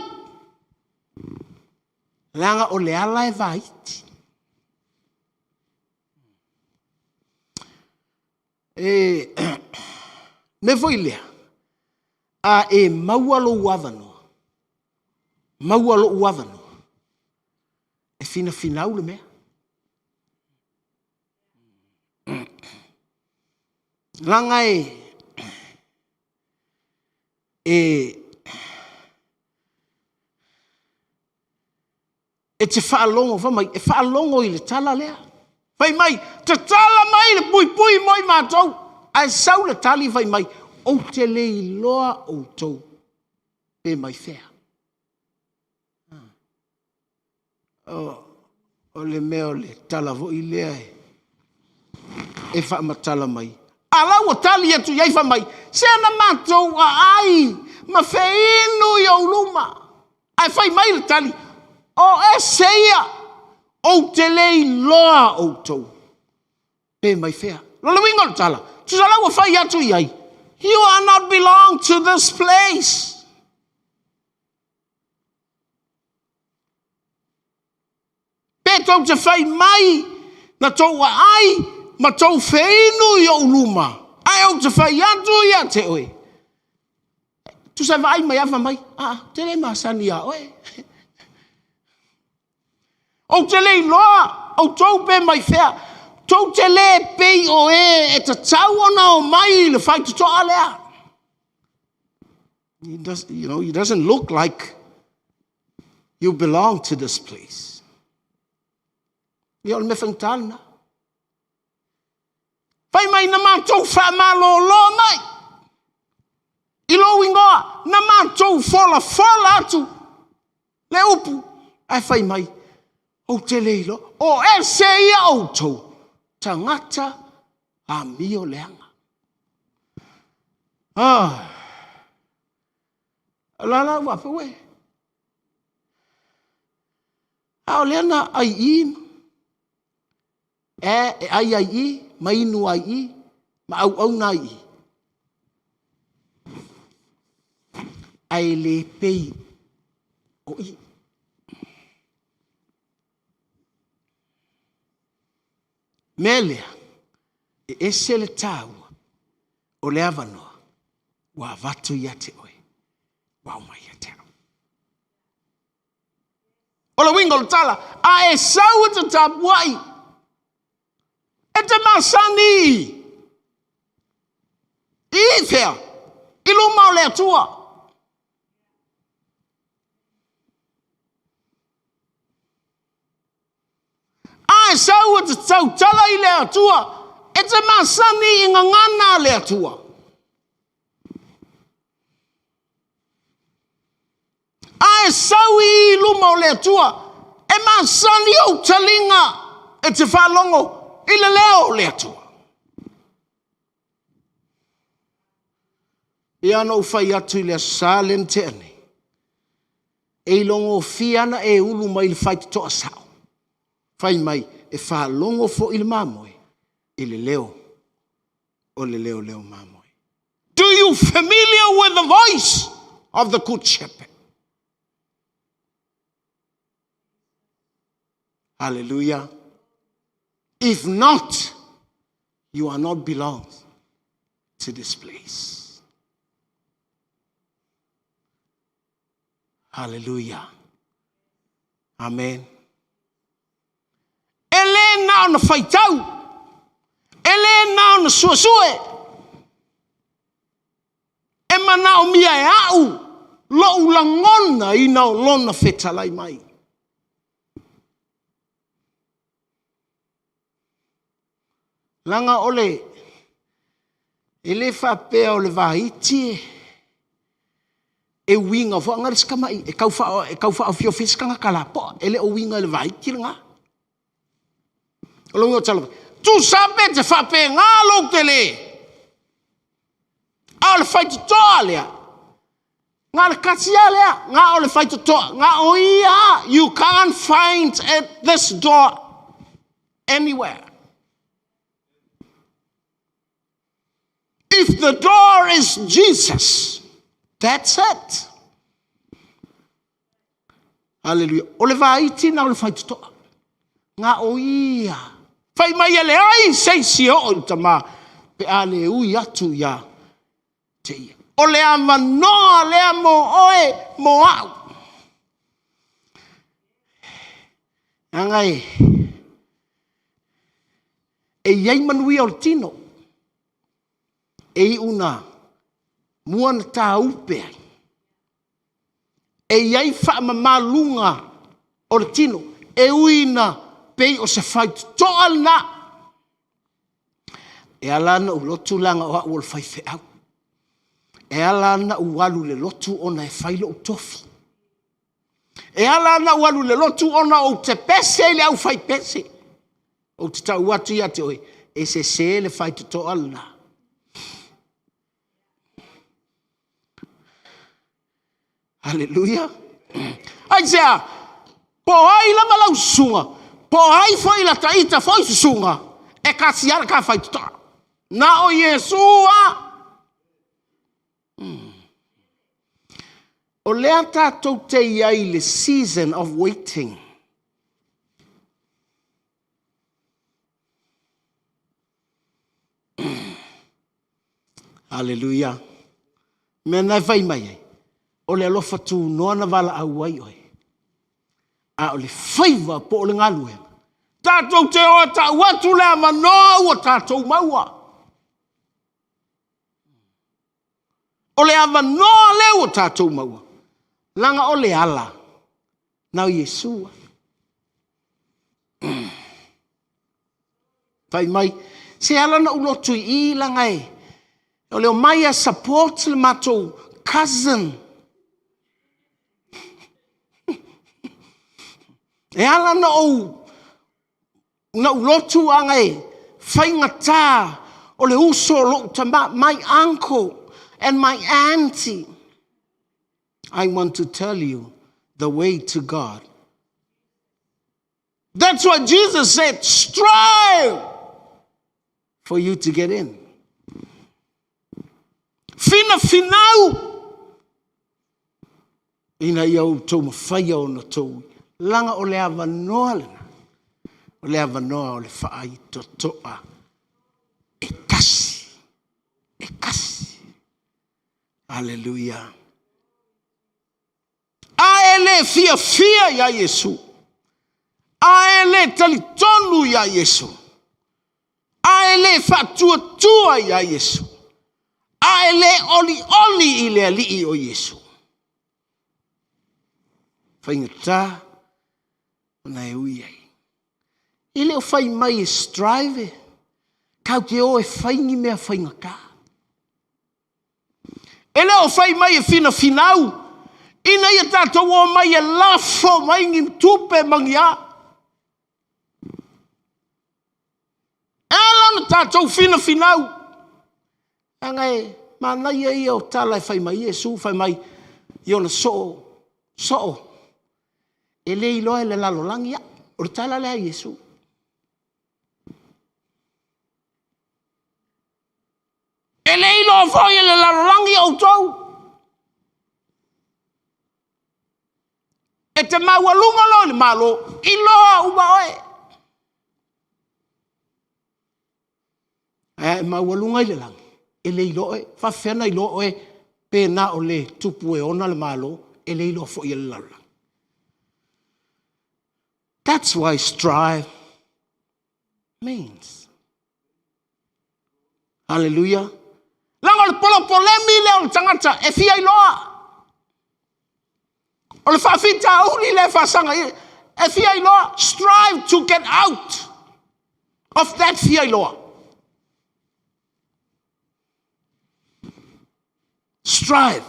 Langa o le ala e vaiti. Me voi lea. A e maualo uavano. Maualo uavano. E fina finau le mea. Langa e te whaalongo, whamai, e whaalongo i le tala lea. Whai mai, te tala mai le pui pui moi mātou. Ai sau le tali whai mai, o te lei loa o tau. E mai whea. O le mea o le tala vo i lea e. E wha matala mai. Alau o tali atu iai wha mai. Sena mātou a ai. Ma wheinu i au luma. Ai whai mai le tali. O e seia. O te lei loa o tau. Pe mai whea. Lolo wingo le tala. Tusalau o whai atu iai. You are not belong to this place. Pe tau te whai mai. Na tau a ai. Ma tau wheinu i au luma. Ai au te whai atu ia te oe. Tu sa vai mai ava mai. Te le masani a oe. O te le loa. O tau pe mai whea. Tau te le pei o e te tau ona o mai le whai tuto alea. He doesn't look like you belong to this place. Ia me whangtana. Pai mai na mātou whamalo lo mai. I lo ingoa, na mātou fola atu. Le upu, ai whai mai. O te leilo, o e se ia outou. Tangata a mio leanga. Lala wapa we. Ao leana ai i. Ai i. Mainu ai i, ma au na i. Ai le pei o i. Melea, e ese le tau o le avanoa, wa vatu ia te oe, wa umai ia te au. O le wingo le tala, a e sau te tapuai. E te masani. I whea. I luma o le atua. Ai sau e te tautala i le atua. E te masani i ngangana le atua. Ai sau i luma o le atua. E masani o talinga. E te whalongo. Ile leo le atua. Ia no whai atu i le salen te ane. E longo fiana e ulu mai le whai toa sao. Whai mai e wha longo fo il mamoe. Ile leo. O le leo mamoe. Do you familiar with the voice of the good shepherd? Hallelujah. If not, you are not belong to this place. Hallelujah. Amen. Ele na ona faitau. Ele na ona suasue. E mana o mia e au. Lo ulangona ina o lona fetalai mai. Langa ole, ele whapea o le vaiti e winga fo ngari skama e kau fa fio fiskanga kala po ele o winga le vaiti nga. Lo ngo talo. Tu sabe te whape ngā lo te le. Al fight toalia. Ngā le katia lea, ngā o le fight toa, ngā o ia, you can't find at this door anywhere. If the door is Jesus, that's it. Hallelujah. O le vaiti na o le fight toa. Ngā o ia. Fai mai ele ai sei si o tama pe ale ui atu ya te ia. O le amanoa lea mo oe mo au. Angai e iai manui o le tino e una muana tā upe e iai wha mamalunga o le tino e uina pei o se fai toal na. E alana u lotu langa o hau o le fai fe au. E alana u walu le lotu ona e fai lo tofi. E alana u walu le lotu ona o te pese le au fai pese. O te tau watu ia te oe. E se le fai toal na. Hallelujah. Ai sea, po ai la malau sunga. Po ai foi la taita foi sunga e kasiara ka fai tota na o Yesua o lea tātou te iai le season of waiting. Hallelujah. Mena vai mai o le alofa tu noa na vala au ai oi. A o le faiva po o le ngalue. Tātou te o ta watu le amanoa ua tātou maua. O le amanoa le ua tātou maua. Langa o le ala. Nau Yesua. Pai mai. Se ala na ulotu I langa e. O le o mai a support le matou cousin. E ala na lotu angai whaingata o le uso lo tamba my uncle and my auntie. I want to tell you the way to God. That's what Jesus said, strive for you to get in. Fina finau. Ina iau tō mawhaia o na tō. Langa o le avanoa lana. O le avanoa o le whaai totoa. E kasi. E kasi. Hallelujah. A ele fia ya Yesu. A ele talitonu ya Yesu. A ele fatua ya Yesu. A ele oli ile ali o Yesu. Whaingata. Na e ui ai. Ile o whai mai e strive. Kau te o e whaingi mea whaingaka. Ile o whai mai e fina finau. Ina ia tātou o mai e lafo mai ngi tupe mangia. Ela na tātou fina finau. Angai, mana ia ia o tāla e whai mai Yesu, whai mai i ona so. E le iloa e le lalo langia, o le tala lea Yesu. E le iloa foi e le lalo langia o tau. E te maualunga lo le malo, iloa ua oe. E maualunga i le lang, e le iloa e, whawhena iloa e, pēna o le tupu e ona le malo, e le iloa foi e le lalo. That's why strive means. Hallelujah. Langa le polemi le o tangata e fia iloa. O le whawhita uli le whasanga e fia iloa. Strive to get out of that fia iloa. Strive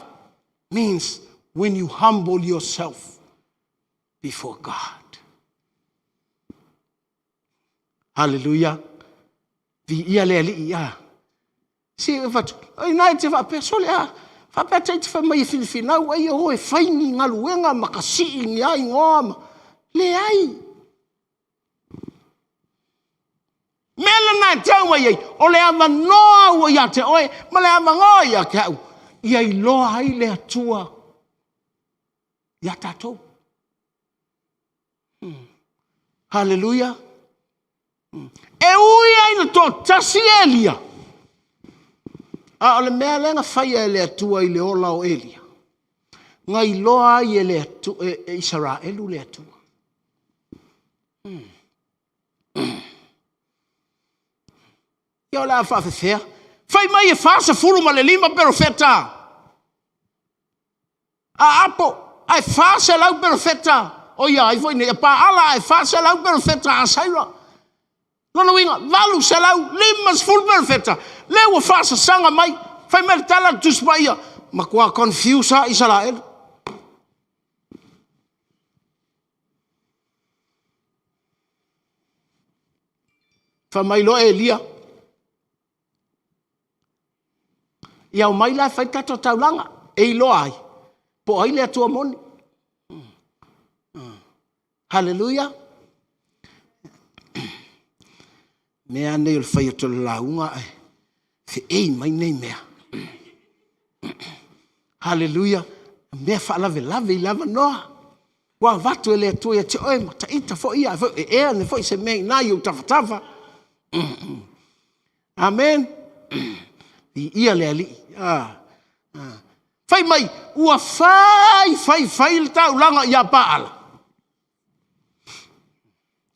means when you humble yourself before God. Hallelujah. Kuki Aloalii. See if I night if I pesole fa pete fa mai filifina wa yo ho e faini ngaluenga makasi ngai ngoma le ai melana tawa ye ole ama no ya te oi male ama ngo ya ka ia I lo ai le atua ya tato. Hallelujah. E ui ai na to tasielia. Ole mea lenga whaia le atua I le ola o Elia. Ngai loa ai le atua Israelu le atua. Ia la whawhewhea. Whai mai e whasa furu ma le 5 perofeta. A apo, ai whasa lau perofeta. O ia, ai foi ne pa ala ai whasa lau perofeta a saira. Lona winga, valu se lau 5 full perofeta. Lewa whasa sanga mai, whai mai tala tuspaia. Ma kua confuse a Israel. Wha mai lo Elia. Ia o mai la whai tato taulanga. E lo ai. Po ai le atua moni. Hallelujah. Mea nei o whai ato launga ai. Fe ei mai nei mea. Hallelujah. Mea whaalave lave I lava noa. Wa vatu ele atua ia te oe mata ita fo ia. E ea ne fo I se mei na iu tawhatawa. Amen. Kuki Aloalii. Whai mai, ua whai le tau langa ia paala.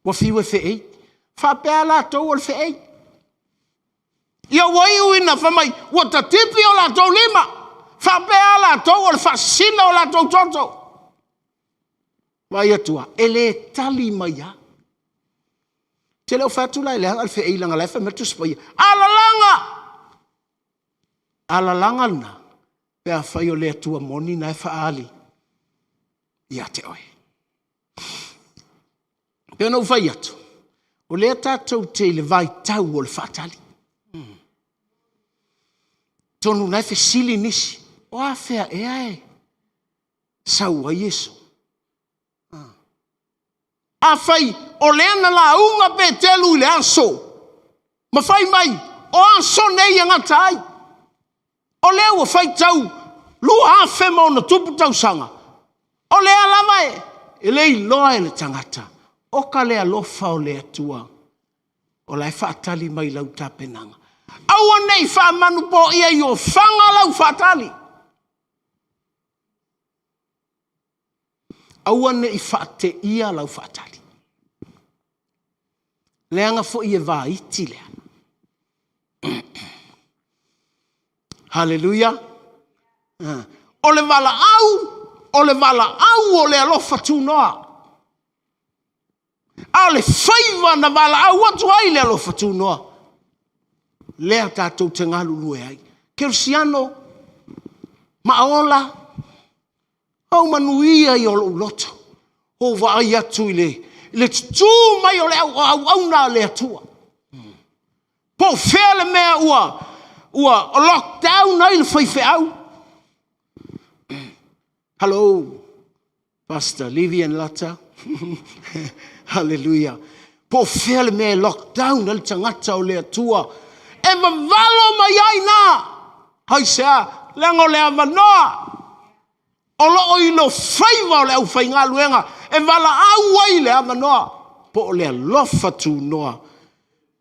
Wa whiwe whei. Whapea la tau al whei. Ia wai uina wha mai, ua ta tipi o la tau 5. Whapea la tau al whasina o la tau toto. Vai atua, ele tali mai ya. Te leo whatula ele hanga al whei langa lefa metu spaya. Alalanga na. Pea whai o le atua moni na e whaali. Ia te oe. Pea nau whai atu. O le tātou te le vai tau o le whaatali. Tonu nai whi sili nisi. O a whea e ai. Sau a Yesu. A whai o le ana la unga pe telu le aso. Ma whai mai. O aso nei angata ai. O leo o whai tau, lua a whema o na tupu tau sanga. O lea lama e lei loa e le tangata. O ka lea lofa o lea tua. O lai whaatali mai lau tāpenanga. Aua nei whaamanu po ia I o whanga lau whaatali. Aua nei whaate ia lau whaatali. Leanga fo ia wā iti lea. Hallelujah. O le vala au o le alofa tūnoa. A le whaiva na vala au atu ai le alofa tūnoa. Lea tātou te ngalu lue ai. Kersiano, maola, au manuia I o loto. O vai atu le tū mai o le au na le atua. Po whele mea ua lockdown ai le whai au. Hello, Pastor Livy and Lata. Hallelujah. Po whele mea lockdown ai le tangata o le atua. E mawalo mai ai nā. Hai sea, lango le amanoa. O loo I lo whaiva o le au whai ngā luenga. E wala au ai le amanoa. Po o le alofa tū noa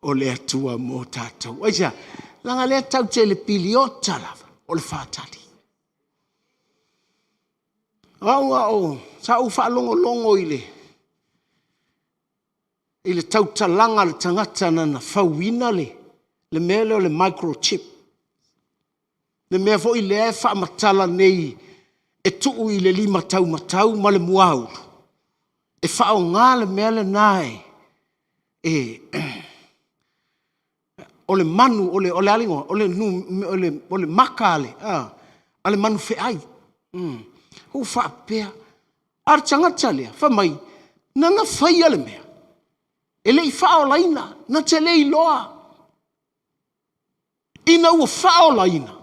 o le atua mō tātou. Aisea, langa le tau te le piliota lava o le whātali. Aunga o, sa u whaalongo I le tau talanga le tangata na whauina le mele o le microchip. Le mea fo I le e whaamatala nei e tuu I le 5 tau matau ma le muau. E whao ngā le mele nai o le manu, o le alingo, o le makale. Ale manu fe ai. Ho fa pea. Ar tangata lea, fa mai. Nanga fai ale mea. Ele I fao laina, na te lei loa. Ina ua fao laina.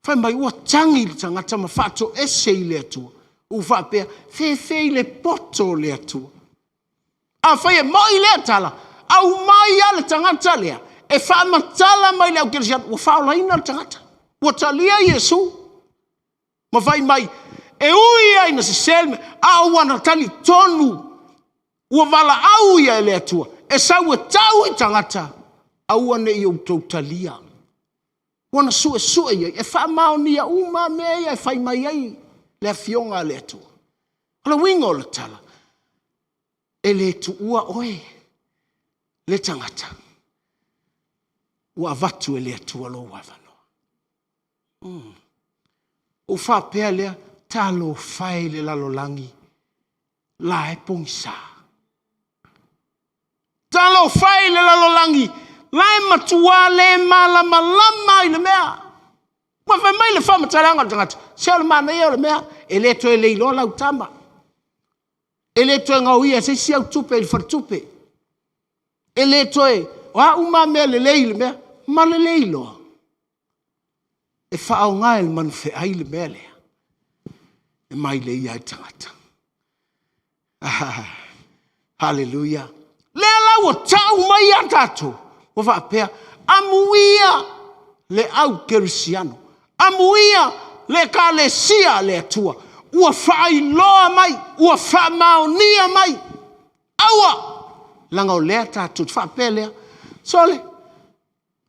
Fa mai ua tangi le tangata ma fato ese I le atua. U fa pea, fe le poto le atua. A fai e mai le atala. Au mai ale tangata lea. E fa matala mai le au kirisian. Ua fao laina le tangata. Ua talia Yesu. Ma fai mai, e ui ai na se selme, a wana tali tonu. Ua wala au ia le atua. E sau e tau I tangata. A wana I au tau talia. Wana sue ia. E wha mao ni a uma mea ia. E whai mai ai. Le a fionga le atua. Ala wingo le tala. E le tu ua oe. Le tangata. Ua vatu e le atua lo wavano. O wha pea lea. Talo fai le lalo langi. La e pongisa. Talo fai le lalo langi. La e matua le malama I le mea. Ma fai mai le wha mataranga tangata. Sea le mana ia le mea. E le to e le ilo lau tama. E le to e ngau ia se si au tupe il fartupe. E le to e. Wa uma mea le mea. Ma le ilo. E wha au ngai le manu fe ai le mea lea. E mai le ia tangata. Hallelujah. Le lau o tau mai a tato. O wha pea. Amuia le au kerisiano. Amuia le ka le sia le atua. Ua whai loa mai. Ua wha maonia mai. Aua. Langa o lea tato. Wha pea lea. Sole.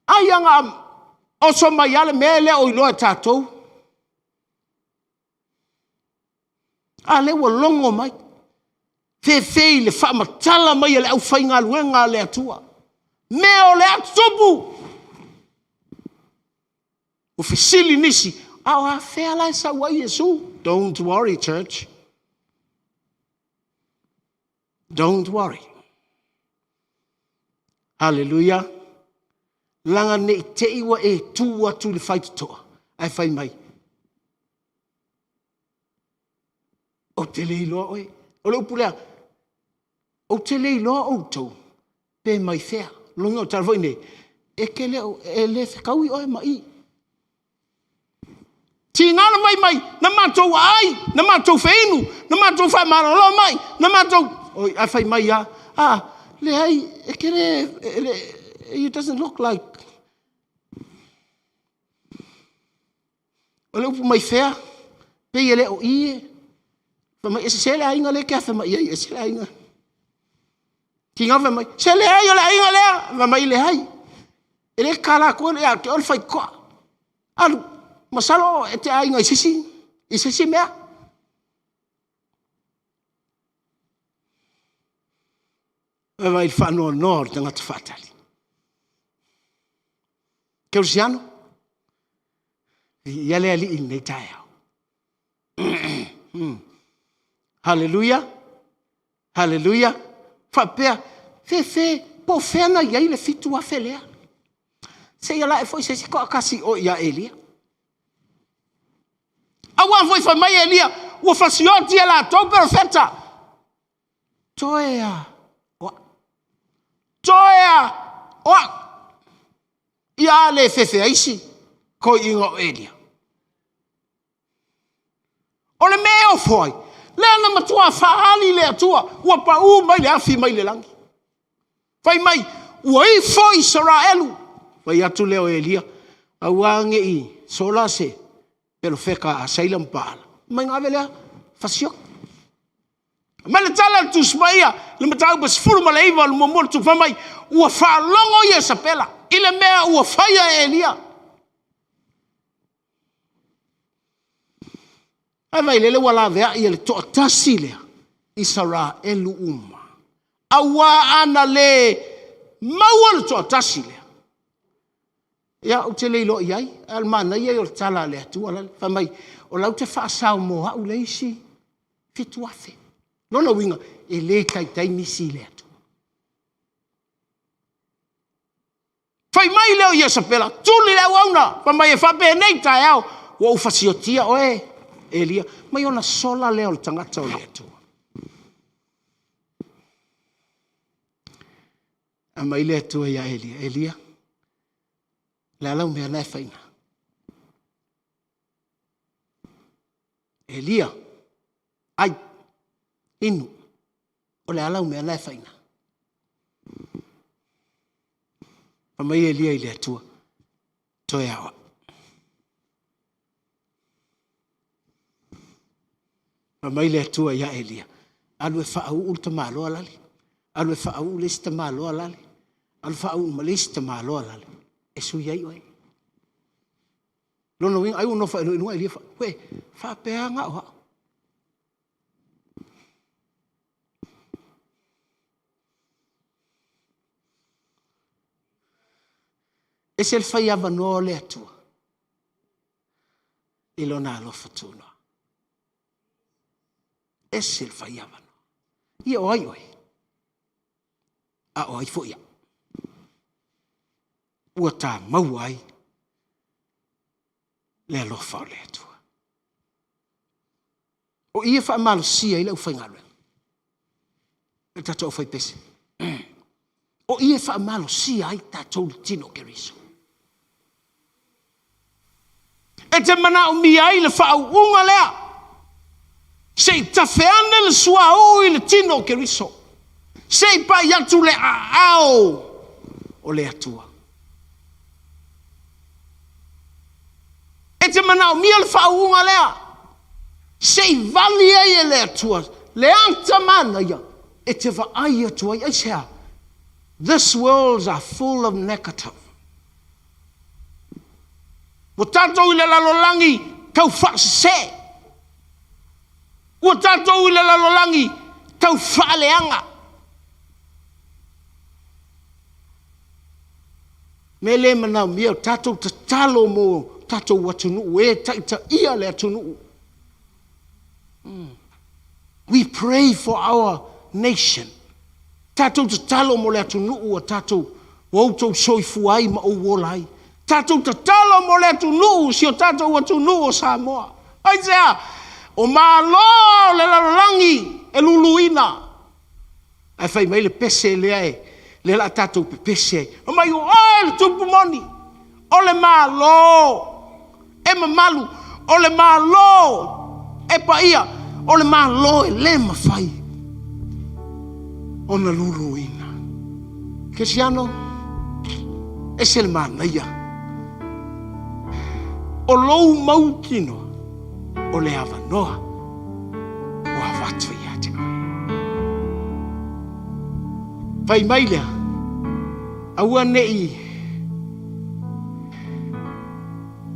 Aianga oso mai ale mea lea o iloa tato. Ale ua longo mai. Fei le wha matala mai le au whai ngā luenga le atua. Mea o le atubu. O fisili nisi. Awa whea lai sa wai Yesu. Don't worry, church. Don't worry. Hallelujah. Langa ne te iwa e tua tu le whai toa. Ai whai mai. O te lei loa oe. O le upulea. O te lei loa o tau. Pe mai whea. Longa o tarvoi ne. E ke leo. E le whakaui oe mai. Ti ngana mai. Na mātou ai. Na mātou whainu. Na mātou whai maralo mai. Na mātou. Oi, ai whai mai a. Le ai. E ke le. It doesn't look like. O le upu mai whea. Pe i le o ie. Whamai e se le ainga le kia whamai ei. E se le ainga. Ki ngā whamai. Se le ai o le ainga lea. Whamai le hai. E le kala koe le a. Te ol whai koa. Alu. Masalo e te ainga I sisi mea. Whamai whanua nor te ngata whatali. Kerisiano. Ia lea li nei tae au. Hallelujah. Hallelujah. Whapea. Fe. Po whena iai le fitu a whelea. Se ia la e foi se si koa kasi o ia Elia. Awa foi whamai Elia. Ua whasioti e la tau profeta. Toea. Oa. Ia le fefe aisi. Ko inga o Elia. O le mea o foi. Lea na matua whaali le atua. Ua pa mai le afi mai le langi. Whai mai. Ua I foi Saraelu. Wai atu leo Elia. Awa nge I. Sola se. Pero feka a saila mpala. Mai ngave lea. Fasio. Ma le tala tu smaia. Le matau bas furu ma le iwa. Le momol tu whamai. Ua whalongo ia sa pela. Ile mea ua whaia Elia. Ai vai lele wala vea I le toa tasi lea. Israelu uma. Awa ana le maua le toa tasi lea. Ia o te leilo iai. Almana iai o le tala lea tu. Whamai o lau te whaasau moha u leisi. Fitu afe. Nona winga e le tai nisi lea tu. Whai mai leo ia sa pela. Tuli leo auna. Whamai e whape nei tai au. ua ufasiotia oe Elia mai ona sola leo le tangata o le atua. A mai le atua ia Elia le alau mea nae whaina. Elia ai inu o le alau mea nae whaina. A mai Elia i le atua toe awa. A mai le atua ia Elia. Alu e whaau ulta māloa lali. Alu e whaau le sita māloa lali. Alu whaau ma le sita māloa lali. E sui ai oe. Lono wing ai uno whaelu inua Elia wha. We, whapea ngā oha. E se le whai awa no le atua. Ilo nā alofa tūnoa. E se le whai awa no. Ia o ai oe. A o ai fo ia. Ua tā mau ai. Le alofa o le atua. O ia wha malo sia i lau whai ngalwe. E tato o whai pese. O ia wha malo sia ai tato le tino ke riso. E te mana o mi ai le wha au unga lea. Se ta feane le sua o i le tino ke riso. Se pa yatu le a ao o le atua. E te mana o mia le whaunga lea. Se vali ai e le atua. Le anta mana ia. E te va ai atua. Ai sea. This worlds are full of negative. Wo tātou i le lalolangi tau whakse. Wo tātou i le lalolangi tau whaaleanga. Me le manau mia tātou ta talo mo tātou watunu e taita ia le atunu. We pray for our nation. Tātou ta talo mo le atunu o tātou wautou soifu ai ma o wolai. Tātou ta talo mo le atunu si o tātou atunu o Samoa. Ai sea, o malo le lalolangi e luluina. Ai fai mai le pese le ai. Le la tātou pe pese. O mai o le tupu moni. O le malo. E mamalu. O le malo. E pa ia. O le malo e le mawhai. O na luluina. Kesiano. E se le mana ia. O lou maukino. O le avanoa. O avatu ia te koe. Fai mai lea. Aua nei.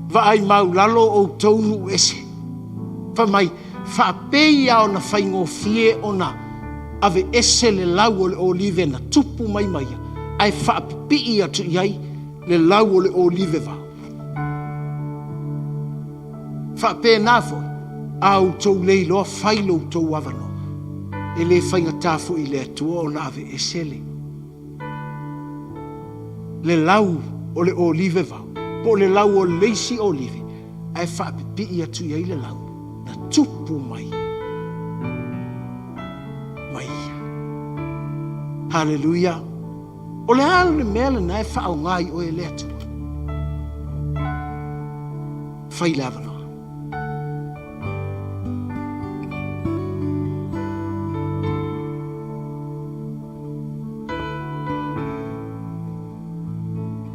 Vai mau lalo o taunu ese. Fa mai. Fa peia o na fai ngofie o na. Ave ese le lau o le olive na tupu mai mai. Ai fa pii atu iai. Le lau o le olive va. Fa pe nafo. Au tau leilo failo tau avano. E le whainga tāfu i le atua o na ave esele. Le lau o le olive vau. Po le lau o leisi olive. Ai whaapipi i atu i le lau. Na tupu mai. Mai. Hallelujah. O le halu le mele na e whaau ngai o e le atua. Whai le avano.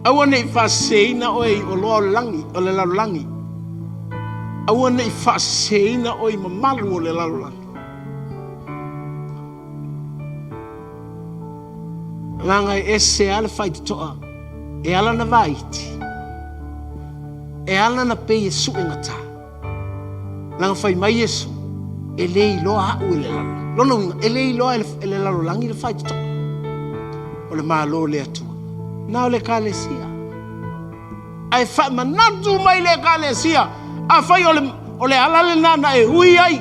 Aua nei whaseina oi o loa langi, o le lalolangi. Aua nei whaseina oi mamalu o le lalolangi. Langa e se ale whaiti toa, e ala na vaiti. E ala na pe Yesu e ngata. Langa whai mai Yesu, e lei loa hau e le lalo. Lono winga, e lei loa e le lalolangi le whaiti toa. O le malo le atua. Na o le kalesia. Ai fa manatu mai le kalesia. A fai o le alale nana e hui ai.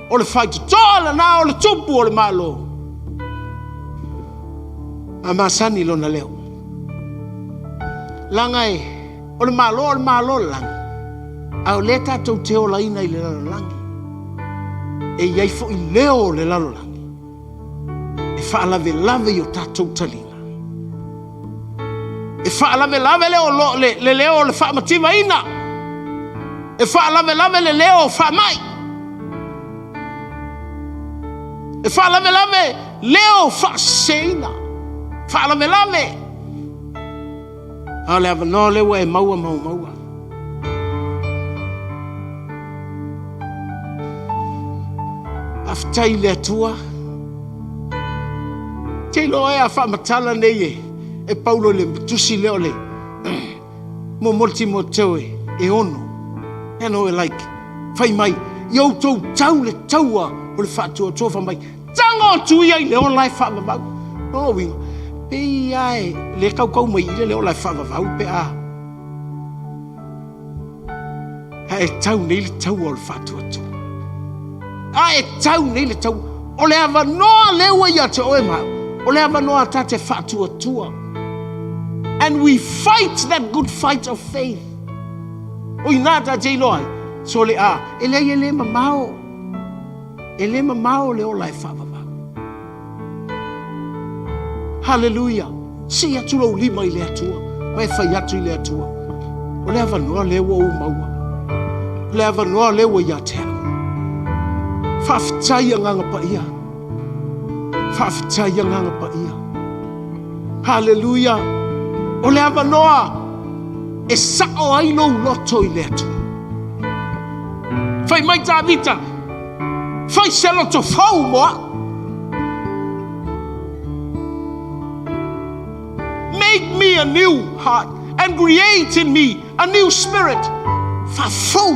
O le fai tola na o le tupu o le malo. A masani lo na leo. Langa e o le malo langi. Au le tātou te o laina I le lalolangi. E iai fo I leo le lalolangi. E whaalave lave I o tātou talina. E whaalave lave le leo le whaamatima ina. E whaalave lave le leo whaamai. E whaalave lave leo whaaseina. Whaalave lave. A le avanoa lewa e maua. Aftai le atua. Te loa e a whaamatala nei e Paulo le tusi leo le. Mo molti mo teo e ono. Eno e like. Whai mai. Iau tau tau le taua o le whaatua tofa mai. Tango tu iai leo lai whaamamau. No wingo. Pe ai le kau mai ile leo lai whaamamau pe a. Ha e tau nei le taua o le whaatua tofa. A e tau nei le tau. O le ava noa lewa ia te oe mau. O le ava noa ta te whaatua tua. And we fight that good fight of faith. O ina ta te iloai. So le a. Ele mamao. Ele mamao le o lai whaamamau. Hallelujah. Si atu lau lima I le atua. Mai whai atu I le atua. O le ava noa lewa o maua. O le ava noa lewa ia te au. Whaafitai nganga pa ia. Whaafitai nganga pa ia. Hallelujah. O le ava noa e sao ai no loto I le atu. Whai mai tā vita. Whai se loto whau moa. Make me a new heart and create in me a new spirit. Whafou.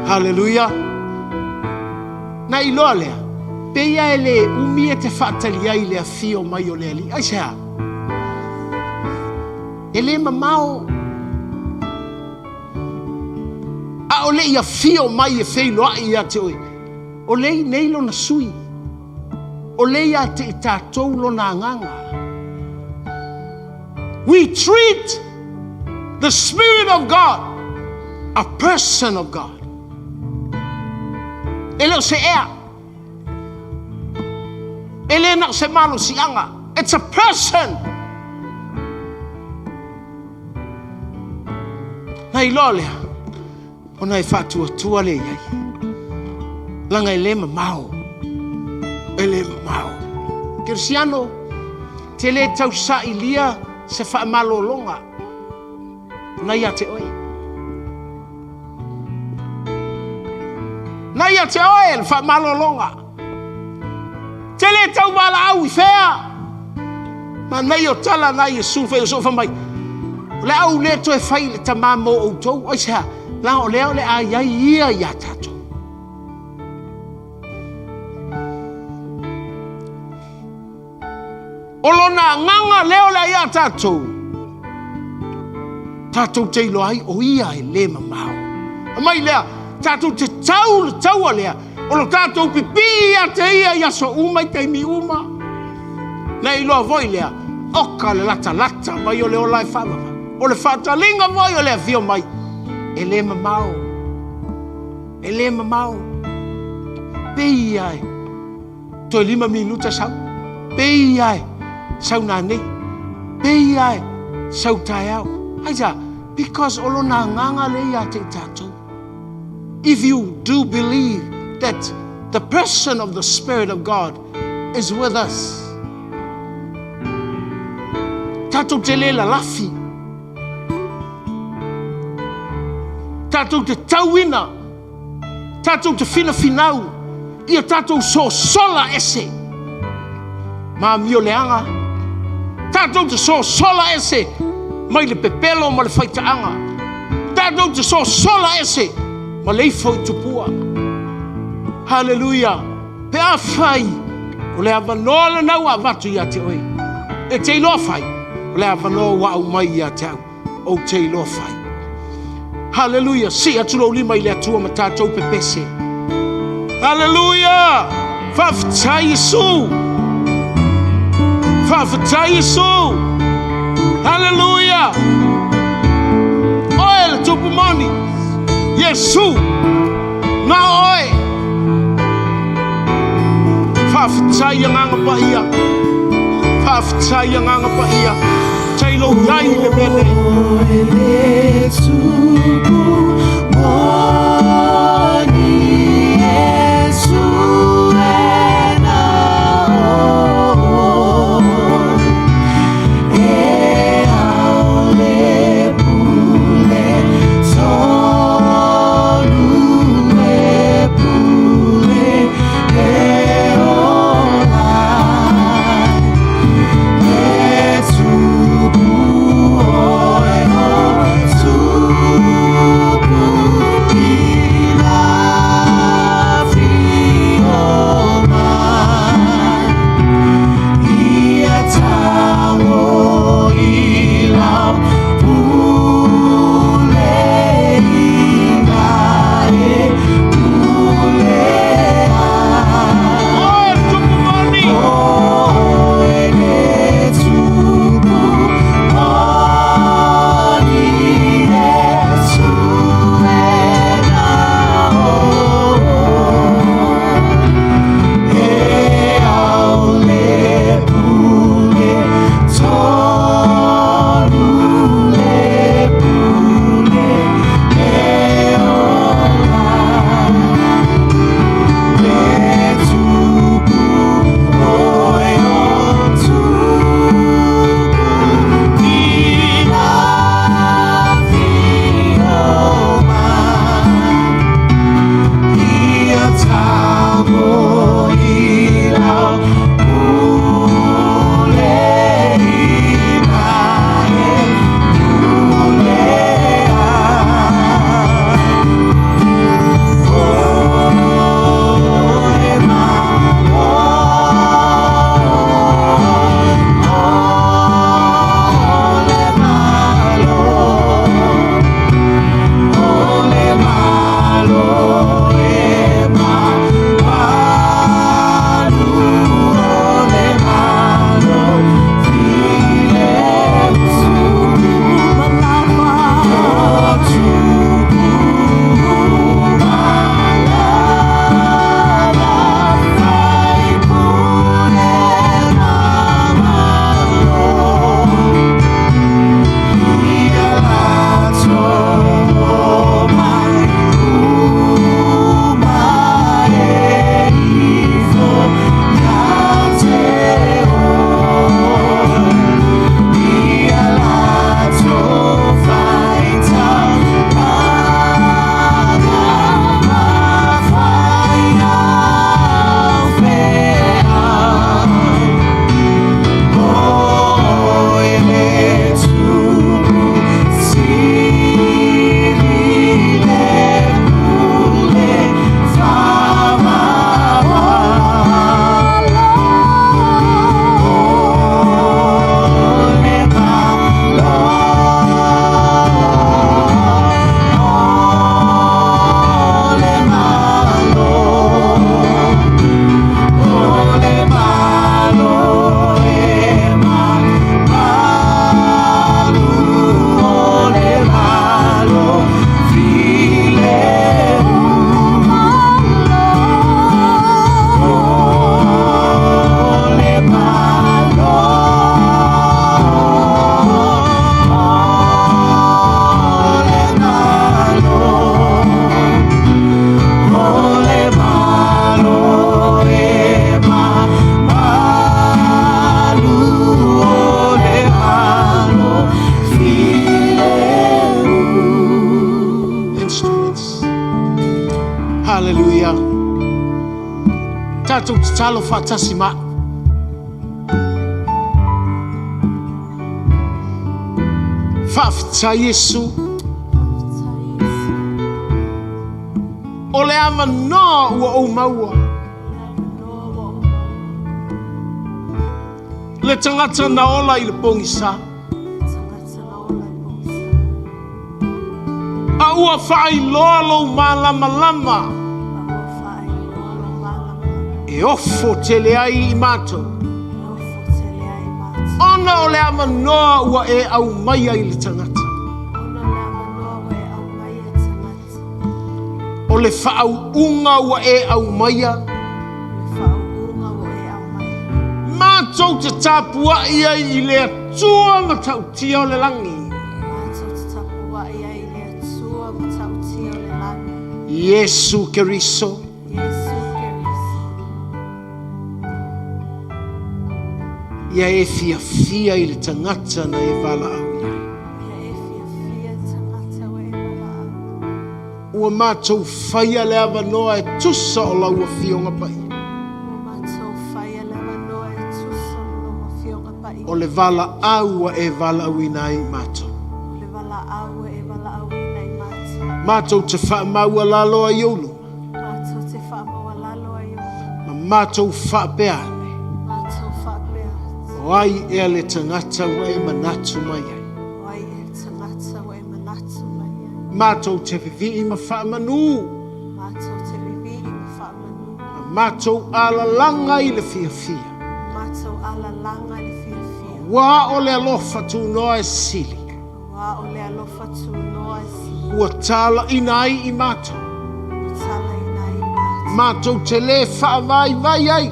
Hallelujah. Na iloa lea. Peia ele umi e te whaatali ai lea fio mai o lea li. Ai sea. Ele mamao. A o le ia fio mai e whailoa ia te oi. O le I neilo na sui. O le ia te I tātou lo na nganga. We treat the Spirit of God a person of God. Ele se ea. Ele na se malo sianga. It's a person. Na ilolea. Ona e fatua tua le iai. Langa ele mamao. Ele mamao. Cristiano. Te le tau sa ilia se fa malo longa. Na ia te oi. Na ia te oe, fa malolonga. Te le tau mala au I whea. Ma nei o tala na Iesu whea sofa mai. Le au le to e whai le tamamo o tau. Oi sea, la o leo le a iai ia ia tato. O lona nganga leo le ia tato. Tato te ilo ai o ia e le mamao. Amai lea. Tātou te tau lea. O lo tātou pipi a te ia so uma I te mi uma. Nei loa voi lea. Oka le lata mai o le o lai whamama. O le whatalinga voi o lea fio mai. E le mamao. Pei ai. Toi 5 minuta sau. Pei ai. Sau nane. Pei ai. Sau tai au. Aja. Because o lo na nganga le ia te tātou. If you do believe that the person of the Spirit of God is with us. Tatou te le la lafi. Tatou te tauina. Tatou te fina finau. Ia tatou so sola ese. Ma mio leanga. Tatou te so sola ese. Mai le pepelo ma le faitaanga. Tatou te so sola ese. Ma lei foi tupua. Hallelujah. Pe a fai. O le avanoa le nau a vatu ia te oi. E te iloa fai. O le avanoa wa au mai ia te au. O te iloa fai. Hallelujah. Si atulo lima I le atua ma tātou pepese. Hallelujah. Whawhata Iesu. Hallelujah. Hallelujah. Oil tupu moni. Yesu. Na oil. Fafitaya nganga pa iya. Fafitaya nganga pa iya. Tailo yai le bele. Hallelujah. Tatu talo fatasima. Fafta Yesu. Ole ama no ua o maua. Le tangata na ola I le pongisa. A ua fai loa lo malama lama. E ofo tele ai I mato. Ona o le amanoa ua e au mai ai le tangata. O le whaauunga ua e au maia. Mātou te tāpua ia i le atua matau tia o le langi. Yesu Keriso. Ia e fia i le tangata na e wala au ia. Ua mātou whaia le awanoa e tusa o lau a fionga pai. O le wala au e wala au i nai mātou. Mātou te wha maua lalo a iolu. Ma mātou wha peane. O ai e le tangata wa e manatu mai ai. Mātou te vivi ma wha manu. Mātou ala langa i le fia fia. Wa o le alofa tu noa e sili. Ua tala inai i mātou. Mātou te le wha vai vai ai.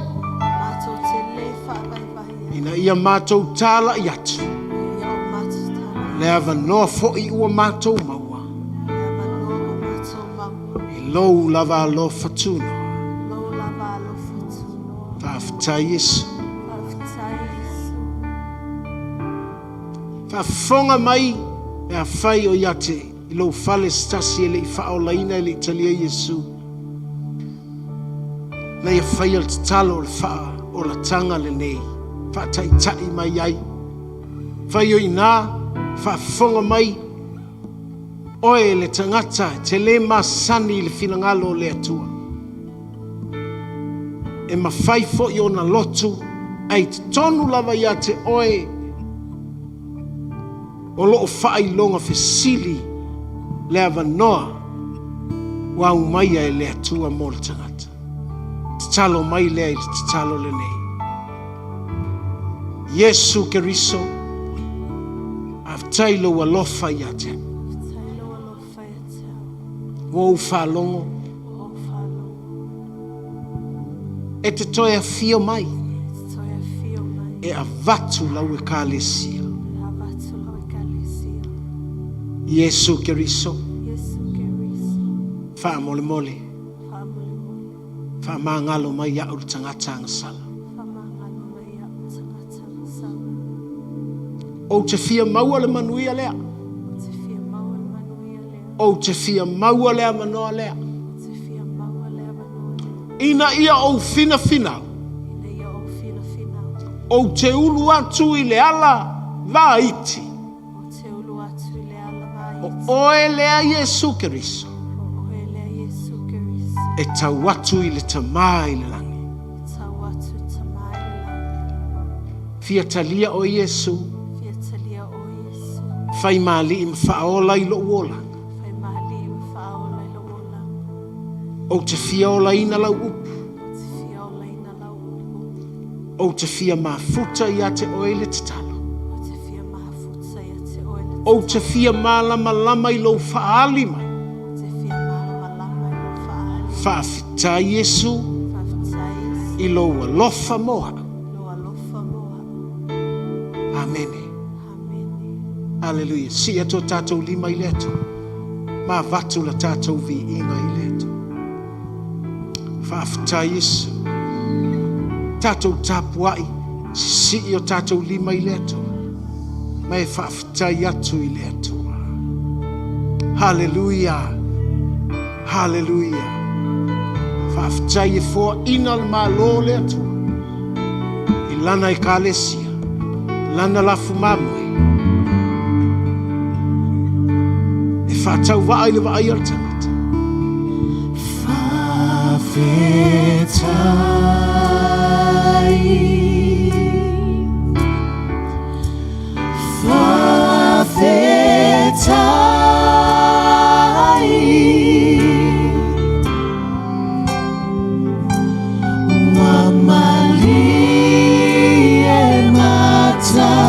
Ina ia mātou tala i atu. Le awanoa fo i ua mātou maua. I lou lava alofa tu noa. Whafta Yesu. Whafonga mai e a whai o iate i lo fale stasi e le i whaolaina e le italia Yesu. Na ia whai al talo le wha o la tanga le nei. Whatai tai mai ai. Whai o ina, whafonga mai. Oe le tangata te le masani le finangalo le atua. E ma whai fo i ona lotu ai te tonu lava iate oe. O loo whaai longa fesili le awanoa wa umaia e le atua mo le tangata. Te talo mai lea i te talo le nei. Yesu Keriso, avtailo wa lofa i ate. Wo whalongo. E te toia fio mai. E a vatu lau e kālesia. Yesu Keriso. Wha mole mole. Wha mangalo mai a uru tangata angasala. O te fia maua le manuia lea. O te fia maua lea manoa lea. Ina ia o fina fina. O te ulu atu i le ala va iti. O e lea Yesu Keriso. E tau atu i le tamā i le langi. Fia talia o Yesu. Fai mali i mwhaola i lo uola. O te fia ola ina lau upu. O te fia mafuta i ate oele te talo. O te fia malama lama i lo whaali mai. Whaafita Yesu i lo alofa moa. Amene. Hallelujah. Si ato tātou lima i leto. Ma vatu la tātou vi inga i leto. Whaafita Yesu. Tātou tāpuai. Si o tātou lima i leto. Mai whaafita i atu i leto. Hallelujah. Hallelujah. Whaafita i fua ina le malo leto. I lana i kālesia. Lana lafu mamwe. Whaatau waai le waai al tangata. Wa mali e mata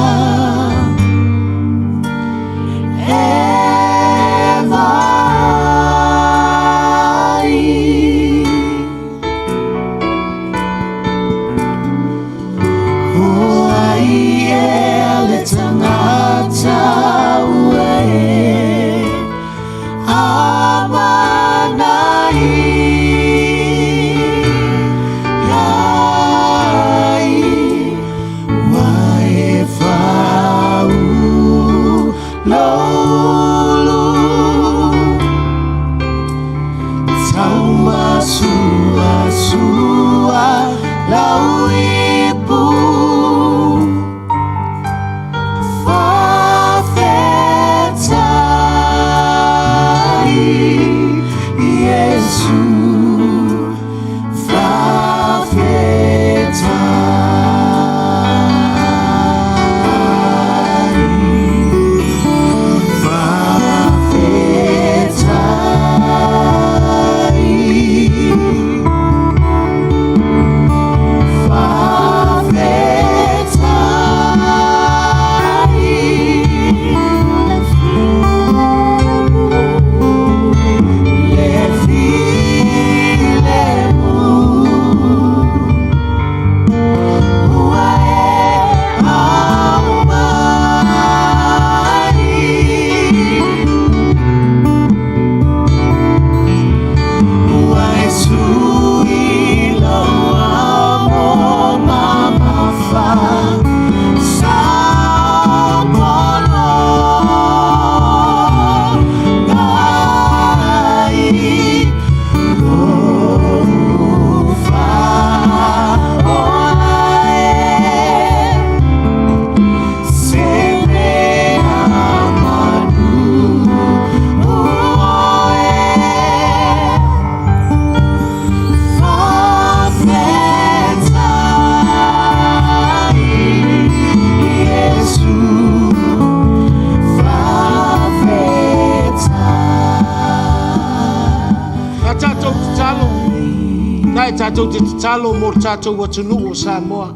tātou te talo mo tātou watunu o Samoa.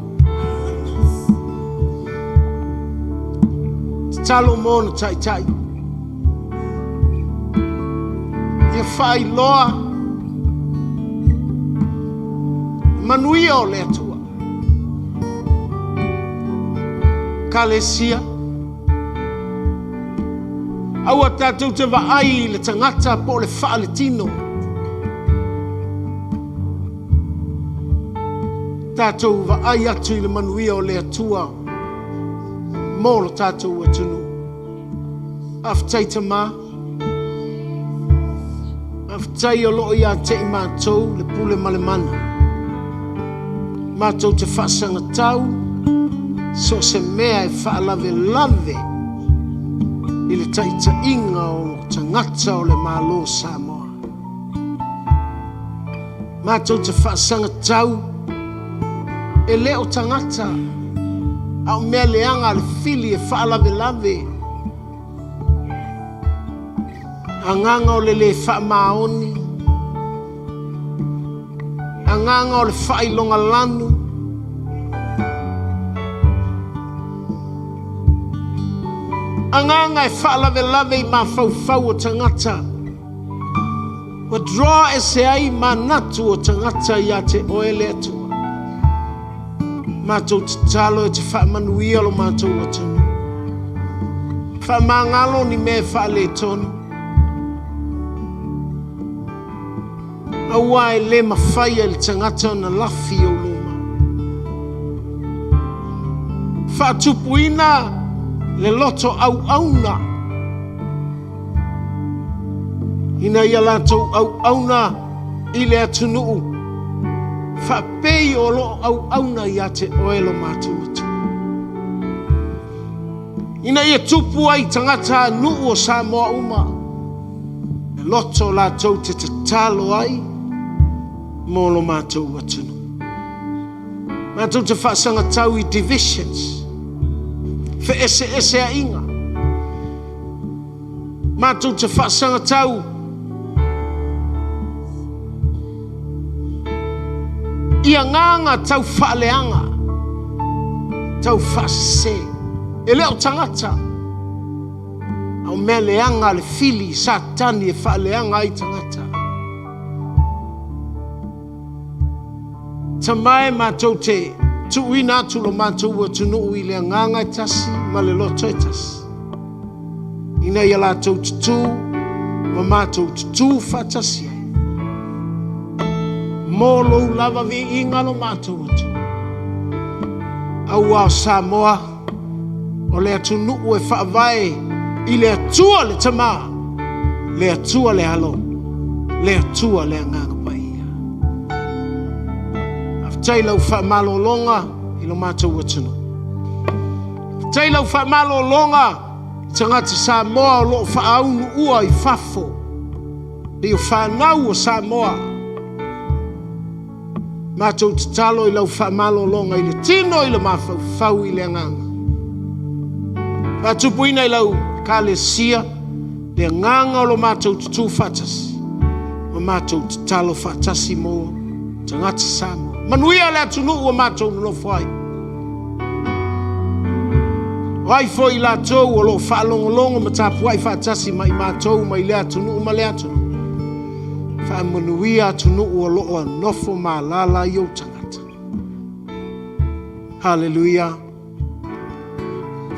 Te talo mo na tai tai. Ia whai loa. Manuia o le atua. Kalesia. Aua tātou te waai le tangata po le wha le tino. Tātou waai atu i le manuia o le atua. Mō lo tātou atunu. Aftai te mā. Aftai o loo ia te i mātou le pule male mana. Mātou te whaasanga tau. So se mea e whaalave lave. I le taita inga o tangata o le malo Samoa. Mātou te whaasanga tau. E leo tangata. Au mea leanga le fili e whaalave lave. Anganga o le whaamaoni. Anganga o le whailonga lanu. Anganga e whaalave lave I mawhauwhau o tangata. Wa draw e se ai manatu o tangata I a te oele atua. Mātou te talo e te whaamanuia lo mātou o tunu. Whaamangalo ni me whaale tonu. Aua e le mawhaia le tangata na lafi o luma. Whaatupuina le loto au auna. Ina ia latou au auna I le atunuu. Whapei o lo au auna I a te oelo mātou atu. Ina ia tupu ai tangata nuu o Samoa uma. Le loto latou te talo ai. Mōlo mātou atunu. Mātou te whaasanga tau I divisions. Fe ese a inga. Mātou te whaasanga tau. Ia nganga tau whaaleanga. Tau whaase. E leo tangata. Au mea leanga le fili satani e whaaleanga ai tangata. Tamae mātou te tuuina atu lo mātou atunuu I le nganga e tasi ma le loto e tasi. Ina ia lātou tutu ma mātou tutu whatasi ai. Mōlou lava vi inga lo mātou atu. Aua o Samoa o le atunuu e whaavae I le atua le tamā. Le atua le halo. Le atua le nganga pai. Tailau whaamalolonga I lo mātou atunu. Tailau whaamalolonga tangata Samoa o loo whaaunu ua I whafo. Leo whanau o Samoa. Mātou te talo I lau whaamalolonga I le tino I le mawhau I le nganga. Mātupuina I lau kālesia le nganga o lo mātou tutu whatasi. Ma mātou te talo whatasi mō tangata Samoa. Manuia le atunu ua mātou no whai. Wai foi lātou o lo whaalongolongo ma tāpu ai whaatasi mai mātou mai le atunu ma le atunu. Whaamanuia atunu ua loa nofo mā lala I o tangata. Hallelujah.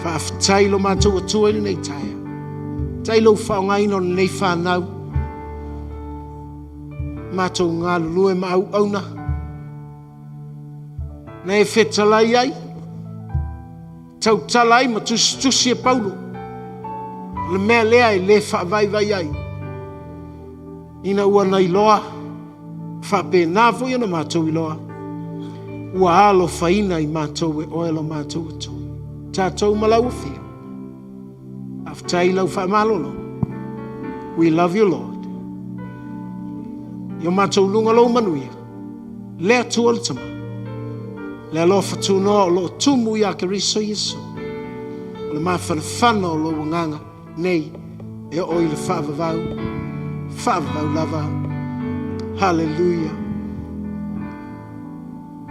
Whaaftai lo mātou atua I nei taia. Tai lo whaongaino nei whanau. Mātou ngā lulue ma au auna. Na e whetalai ai. Tau talai ma tusi e paulo. Le mea lea e le whaavaivai ai. Ina ua nei loa. Whape nāfo I ana mātou I loa. Ua alo whaina I mātou e oelo mātou atu. Tātou malau whia. Aftai lau whaamalolo. We love you, Lord. Yo mātou lunga lau manuia. Lea tua le tama. Le alofa tūnoa o lo tumu I a Keriso Yesu. O le mawhanawhana o lo wanganga nei e o I le whaavavau lava. Hallelujah.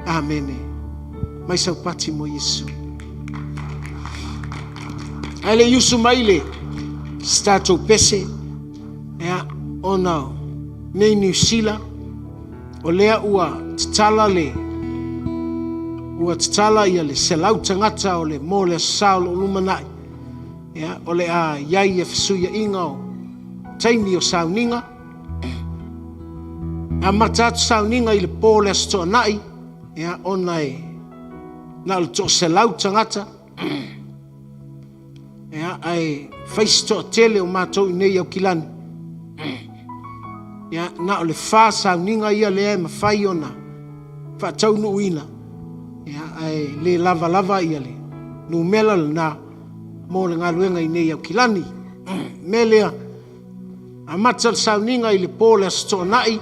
Amene. Mai sau pati mo Yesu. Ale yusu maile stato pese ya ona nei New Zealand o lea ua tala le ua tala ia le selau tangata o le mo le sao o lumanai ya o le a iai e fesuia inga o taimi o sauninga a matatu sauninga i le pō le astoa nai ya ona e na le to selau tangata ya ai faisto tele o matou nei au kilani ya na o le fa sauninga ia le ma fai ona fa tau no ina ya ai le lava lava ia le no mela na mo le ngaluenga i nei au kilani melea a matal sauninga i le pole sto nai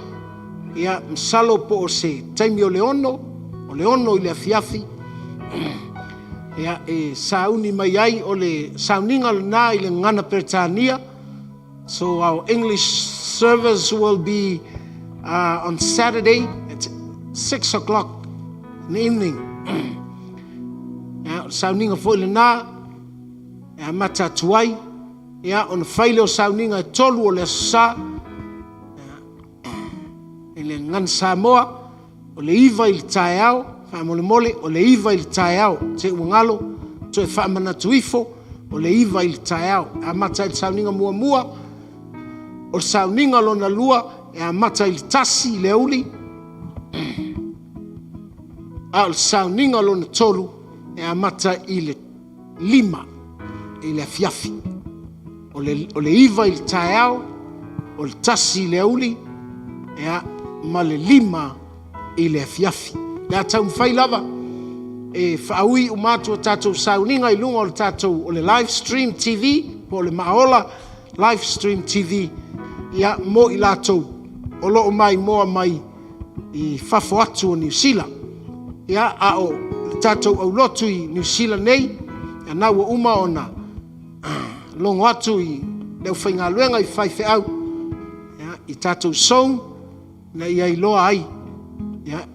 ya msalo po o se taimi o leono i le afiafi ya sauni mai ai o le sauninga na i le ngana Britania. So our English service will be on Saturday at 6 o'clock in the evening. Ya sauninga fo le na ya mata tuai ya on faile o sauninga tolu o le sa ele ngan Samoa o le iva il taiao fa mole o le iva il taiao te ngalo to fa mana tuifo o le iva il taiao a mata il sauninga mua o sauninga lona lua e a mata il tasi le uli al sauninga lona tolu e a mata ile lima ile fiafi o le iva il taiao o le tasi le uli e a male lima ile fiafi ya tau mfai lava e faui umatu tatou sauninga i lunga o le tatou o le live stream TV po le maola live stream TV ya mo i latou o loo mai moa mai i fafo atu o New Zealand ya a o tatou au lotu i New Zealand nei ya na ua uma ona longo atu i leo whainga luenga i whaife au ya i tatou song na ia i loa ai ya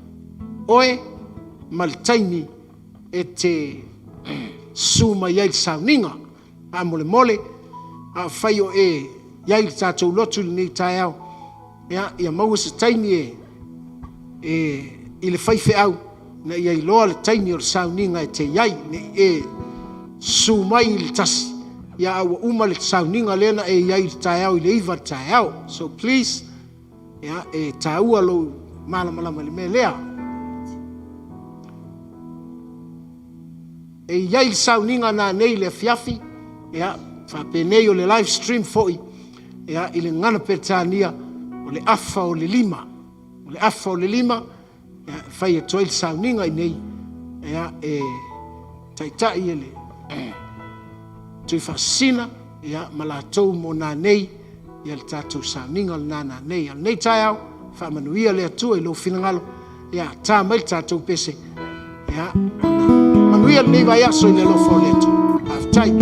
oe maltaini e te suma iai sauninga a mole a whai o e iai tatou lotu ni taiao ya ia maua se taini i le whaife au na ia i loa le taini o le sauninga e te iai ne suma i le tasi ya awa uma le sauninga lena e iai le taiao i le iwa taiao. So please ya taua lo malama le melea iai le sauninga na nei le fiafi ya fa penei o le live stream foi ya i le ngana Britania o le afa o le lima ya fai toi le sauninga i nei ya taitai ele tui fasina ya malatou mo na nei ya le tatou sauninga le nana nei al nei taiao fa manuia le atua i lo finangalo ya ta mai tatou pese ya manuia nei vai aso i le lofo leto aftai